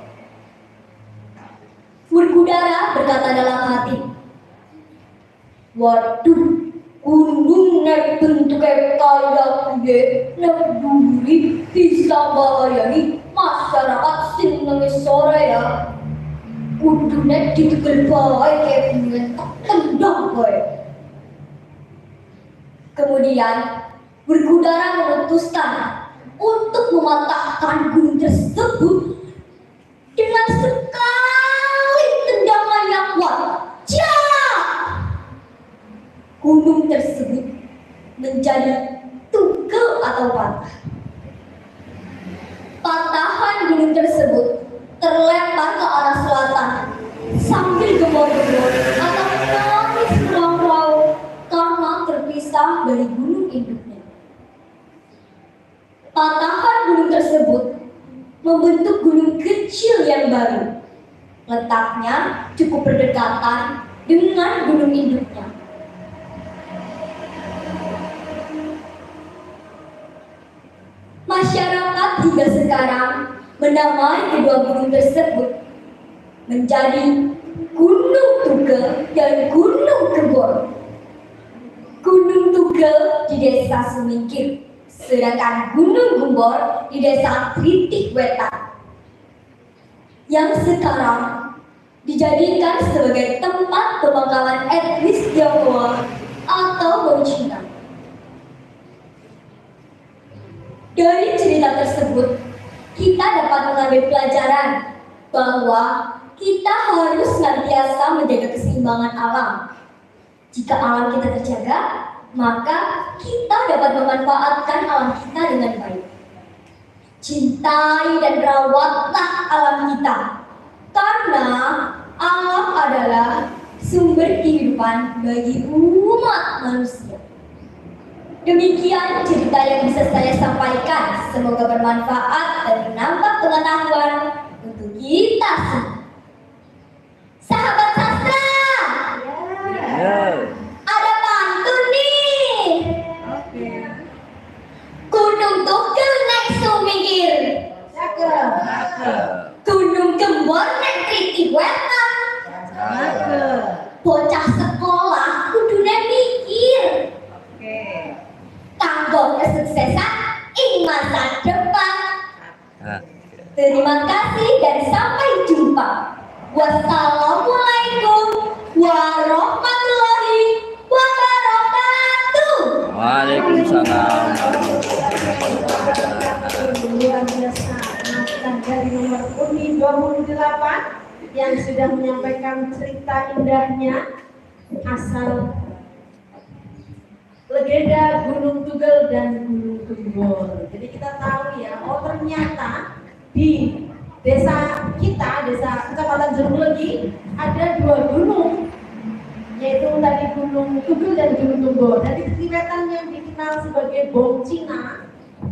Werkudara berkata dalam hati, "Waduh, gunung nek bentuknya kayak gede, nek duri bisa bahayani masyarakat sing nangis sore ya. Kudu nek ditekel bae kayak gunung tendang bae." Kemudian Werkudara memutuskan untuk mematahkan gunung tersebut dengan sekali tendangan yang kuat. Jak! Gunung tersebut menjadi tugel atau patah. Patahan gunung tersebut terlempar ke arah selatan sambil gembor-gembor atau menangis raung-raung karena terpisah dari gunung induknya. Patahan gunung tersebut membentuk gunung kecil yang baru. Letaknya cukup berdekatan dengan gunung induknya. Masyarakat hingga sekarang menamai kedua gunung tersebut menjadi Gunung Tugel dan Gunung Kembor. Gunung Tugel di Desa Sumingkir, sedangkan Gunung Kembor di Desa Tritik Wetan, yang sekarang dijadikan sebagai tempat pemakaman etnis Tionghoa atau Baucina. Dari cerita tersebut, kita dapat mengambil pelajaran bahwa kita harus senantiasa menjaga keseimbangan alam. Jika alam kita terjaga, maka kita dapat memanfaatkan alam kita dengan baik. Cintai dan rawatlah alam kita, karena alam adalah sumber kehidupan bagi umat manusia. Demikian cerita yang bisa saya sampaikan. Semoga bermanfaat dan menambah pengetahuan untuk kita semua. Sahabat sastra, ada pantun nih. Gunung Tugel naik Sumingkir, Gunung Kembor naik Tritik Wetan. Bocah sekolah kudune mikir, kanggo kesuksesan ing masa depan. Terima kasih dan sampai jumpa. Wassalamualaikum warahmatullahi wabarakatuh. Waalaikumsalam. Luar biasa. Nah, dari nomor Uni 28 yang sudah menyampaikan cerita indahnya asal legenda Gunung Tugel dan Gunung Kembor. Jadi kita tahu ya, oh ternyata di desa kita, desa Kecamatan Jeruk Legi, ada dua gunung, yaitu tadi Gunung Tugel dan Gunung Kembor. Dan di wetan yang dikenal sebagai Bom Cina,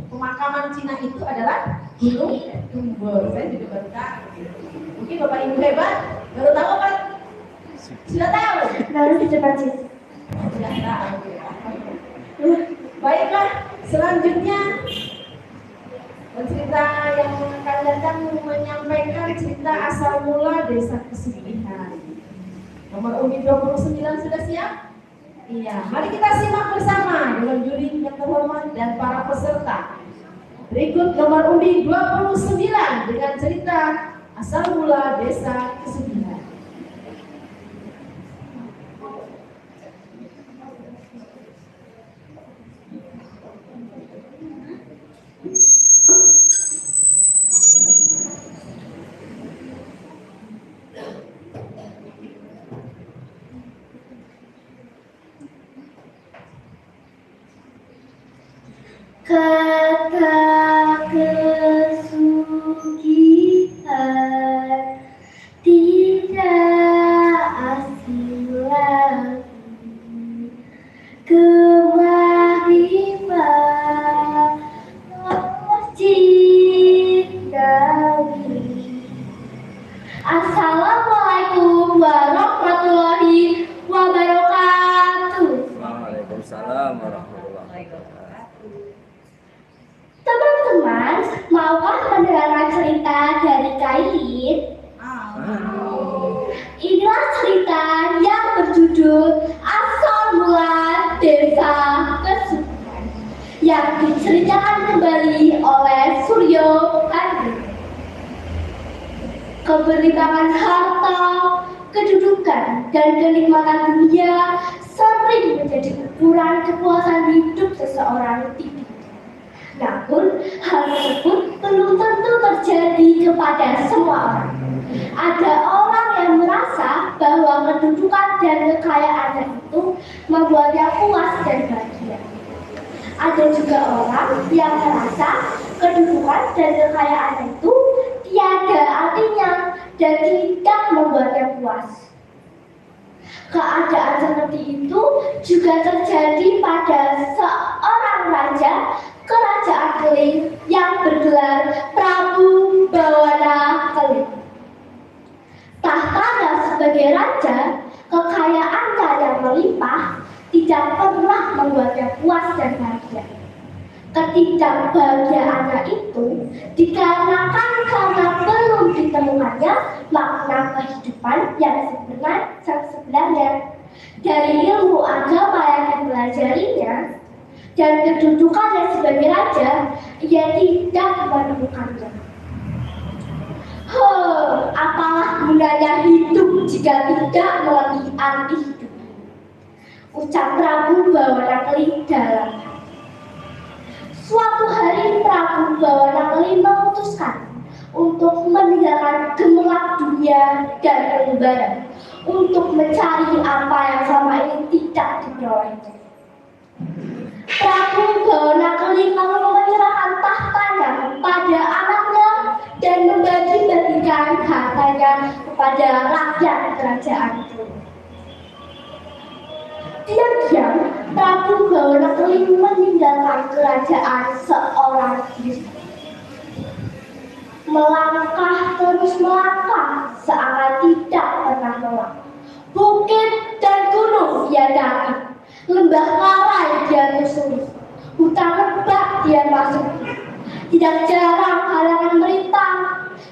pemakaman Cina itu adalah Gunung Kembor. Saya juga baru tahu. Mungkin Bapak Ibu hebat, baru tahu apa? Sudah tahu? Baru cepat sih. Sudah tahu. Baiklah, selanjutnya cerita yang akan datang menyampaikan cerita asal mula Desa Kesugihan. Nomor Uni 29 sudah siap? Iya, mari kita simak bersama dengan juri yang terhormat dan para peserta. Berikut nomor Uni 29 dengan cerita asal mula Desa Kesugihan. Kata kesugihan tidak asing lagi. Teman-teman, maukah mendengarkan cerita dari Kailin? Inilah cerita yang berjudul Asal Mula Desa Kesugihan yang diceritakan kembali oleh Suryo Hadi. Keberlimpahan harta, kedudukan, dan kenikmatan dunia sering menjadi ukuran kepuasan hidup seseorang tinggi. Namun, hal tersebut belum tentu terjadi kepada semua orang. Ada orang yang merasa bahwa kedudukan dan kekayaannya itu membuatnya puas dan bahagia. Ada juga orang yang merasa kedudukan dan kekayaannya itu tiada artinya dan tidak membuatnya puas. Keadaan seperti itu juga terjadi pada seorang raja kerajaan Keling yang bergelar Prabu Bawana Keling. Tahtanya sebagai raja, kekayaannya yang melimpah tidak pernah membuatnya puas dan bahagia. Ketidakbahagiaannya itu dikarenakan karena belum ditemukannya makna kehidupan yang sebenarnya dari ilmu agama yang dipelajarinya dan kedudukannya sebagai raja, ia tidak menemukannya. Apalah gunanya hidup jika tidak mengerti arti hidup? Ucap Prabu Bawana Keling dalam. Suatu hari Prabu Bawana Keling memutuskan untuk meninggalkan gemerlap dunia dan pengembara untuk mencari apa yang selama ini tidak diperolehnya. Prabu Bawana Keling lalu menyerahkan tahtanya kepada anaknya dan membagi-bagikan hartanya kepada rakyat kerajaan itu. Diam-diam, Prabu Bawana Keling meninggalkan kerajaan seorang diri. Melangkah terus melangkah seakan tidak pernah lelah. Bukit dan gunung dia daki, lembah ngarai dia tusuri, hutan lebat dia masuki. Tidak jarang halangan merintang,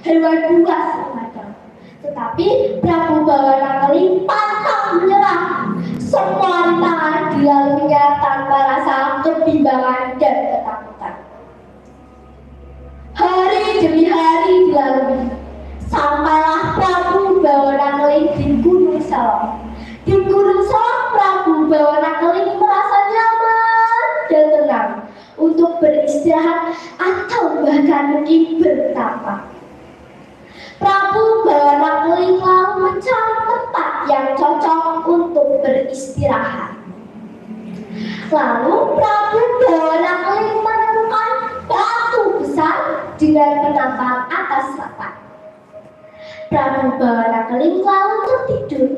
hewan buas menghadang. Tetapi Prabu Bawana Keling pantang menyerah. Semua rintangan dilaluinya tanpa rasa kebimbangan dan ketakutan. Hari demi hari dilalui, sampailah Prabu Bawana Keling di Gunung Salong. Di Gunung Salong, Prabu Bawana Keling merasa nyaman dan tenang untuk beristirahat atau bahkan mungkin bertapa. Prabu Bawana Keling lalu mencari tempat yang cocok untuk beristirahat. Lalu Prabu Bawana Keling menemukan batu besar dengan penampang atas papan. Prabu Bawana Keling lalu tertidur.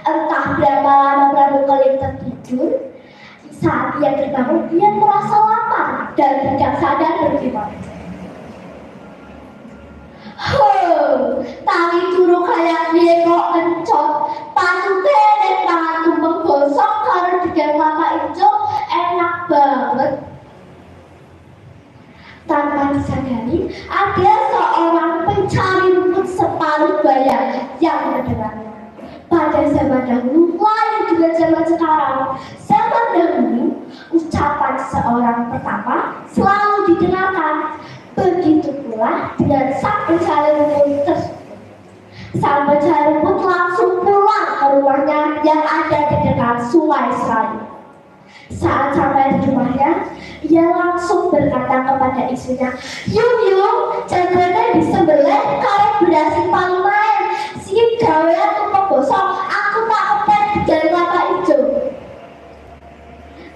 Entah berapa lama Prabu Keling tertidur, saat ia terbangun dia merasa lapar dan tidak sadar bagaimana. Tangi turu kayak dia kok kencot, pasuke dan tangan tumpeng gosok karo dengan kelapa hijau enak banget. Tanpa disadari, ada seorang pencari rumput separuh baya yang mendengarnya. Pada zaman dahulu, lain dengan zaman sekarang. Zaman dahulu, ucapan seorang pertama selalu didengarkan. Begitu pula dengan sang pencari rumput tersebut. Sang pencari rumput langsung pulang ke rumahnya yang ada di dekat sungai Serayu. Saat sampai di rumahnya, ia langsung berkata kepada istrinya, "Yung, jaganya disembelih kalian berasi paling main. Sip gawean tumpeng gosok, aku tak kepet dari kelapa hijau."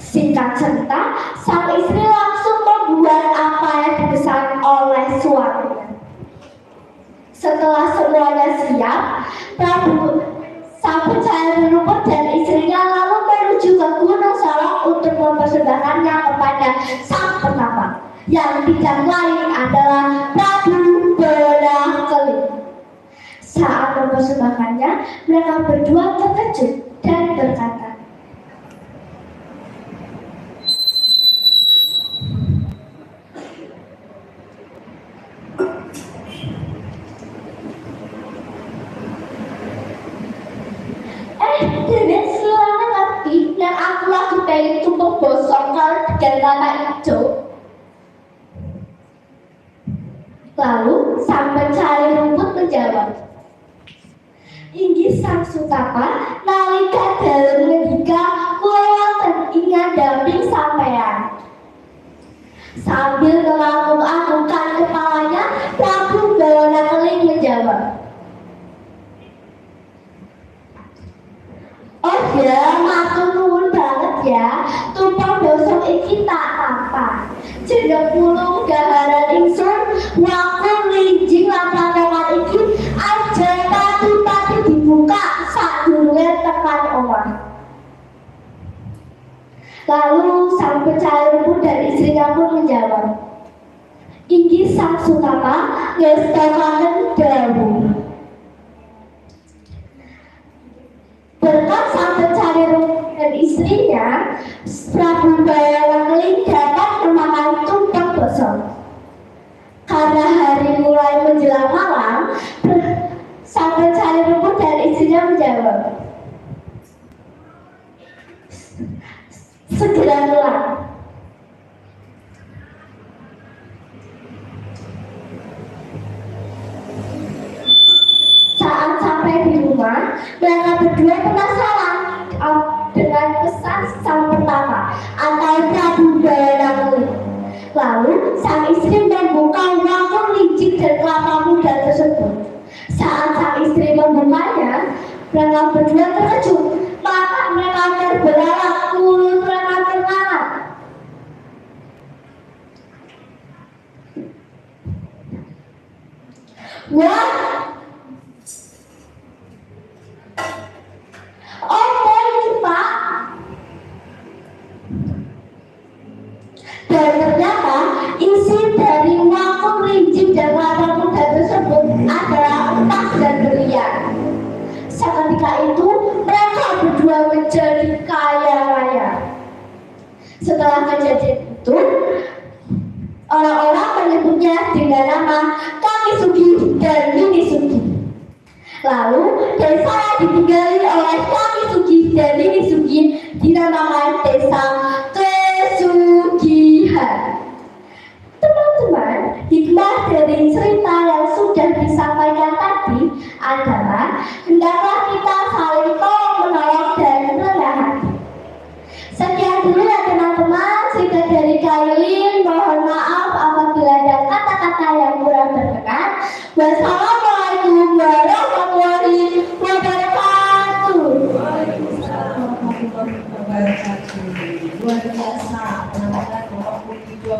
Singkat cerita, sang istri langsung membuat apa yang dipesan oleh suaminya. Setelah semuanya siap, sang pencari rumput dan istrinya lalu menuju ke Gunung Salong untuk mempersembahkannya kepada sang penambang yang tidak lain adalah Prabu Bawana Keling. Saat mempersembahkannya, mereka berdua terkejut dan berkata, bosokal dengan kata hijau. Lalu sang pencari rumput menjawab, inggih sang Sutapa, nalika dalem ngendika kula wonten ing ngandhaping sampeyan. Sambil mengangguk-anggukkan kepalanya, Prabu Bawana Keling menjawab, oh ya, matur nuwun banget ya, tumpang bosok iki tak tampa. Jeneng pulung gaharan ingsun, wakul linjing lan lamongan iki aja tatu-tatu dibuka sadurunge tekan omah. Lalu sang pencari rumput dan istrinya pun menjawab, inggih sang Sutapa, ngestakaken dawuh. Berkat sang pencari rumput dan istrinya, Prabu Bawana Keling dapat memakan tumpeng bosok. Karena hari mulai menjelang malam, sang pencari rumput dan istrinya menjawab, segera pulang. Saat sampai di rumah, mereka berdua penasaran dengan pesan sang pertama atau Prabu Bawana Keling. Lalu sang istri membuka wakul licin dan kelapa muda tersebut. Saat sang istri membukanya, mereka berdua terkejut. Mata mereka terbelalak, mulut mereka ternganga. Wah, apa ini Pak? Dan ternyata isi dari wakul licin dan kelapa muda tersebut adalah emas dan berlian. Seketika itu mereka berdua menjadi kaya raya. Setelah kejadian itu, orang-orang menyebutnya dengan nama Kaki Sugih dan Nini Sugih. Lalu desa yang ditinggali oleh Kaki Sugih dan Nini Sugih dinamakan Desa Kesugihan. Teman-teman, hikmah dari cerita yang sudah disampaikan tadi adalah hendaklah kita saling tolong-menolong dan rendah hati. Sekian dulu ya teman-teman, cerita dari Kailin. Mohon maaf apabila ada kata-kata yang kurang berkenan. Wassalamualaikum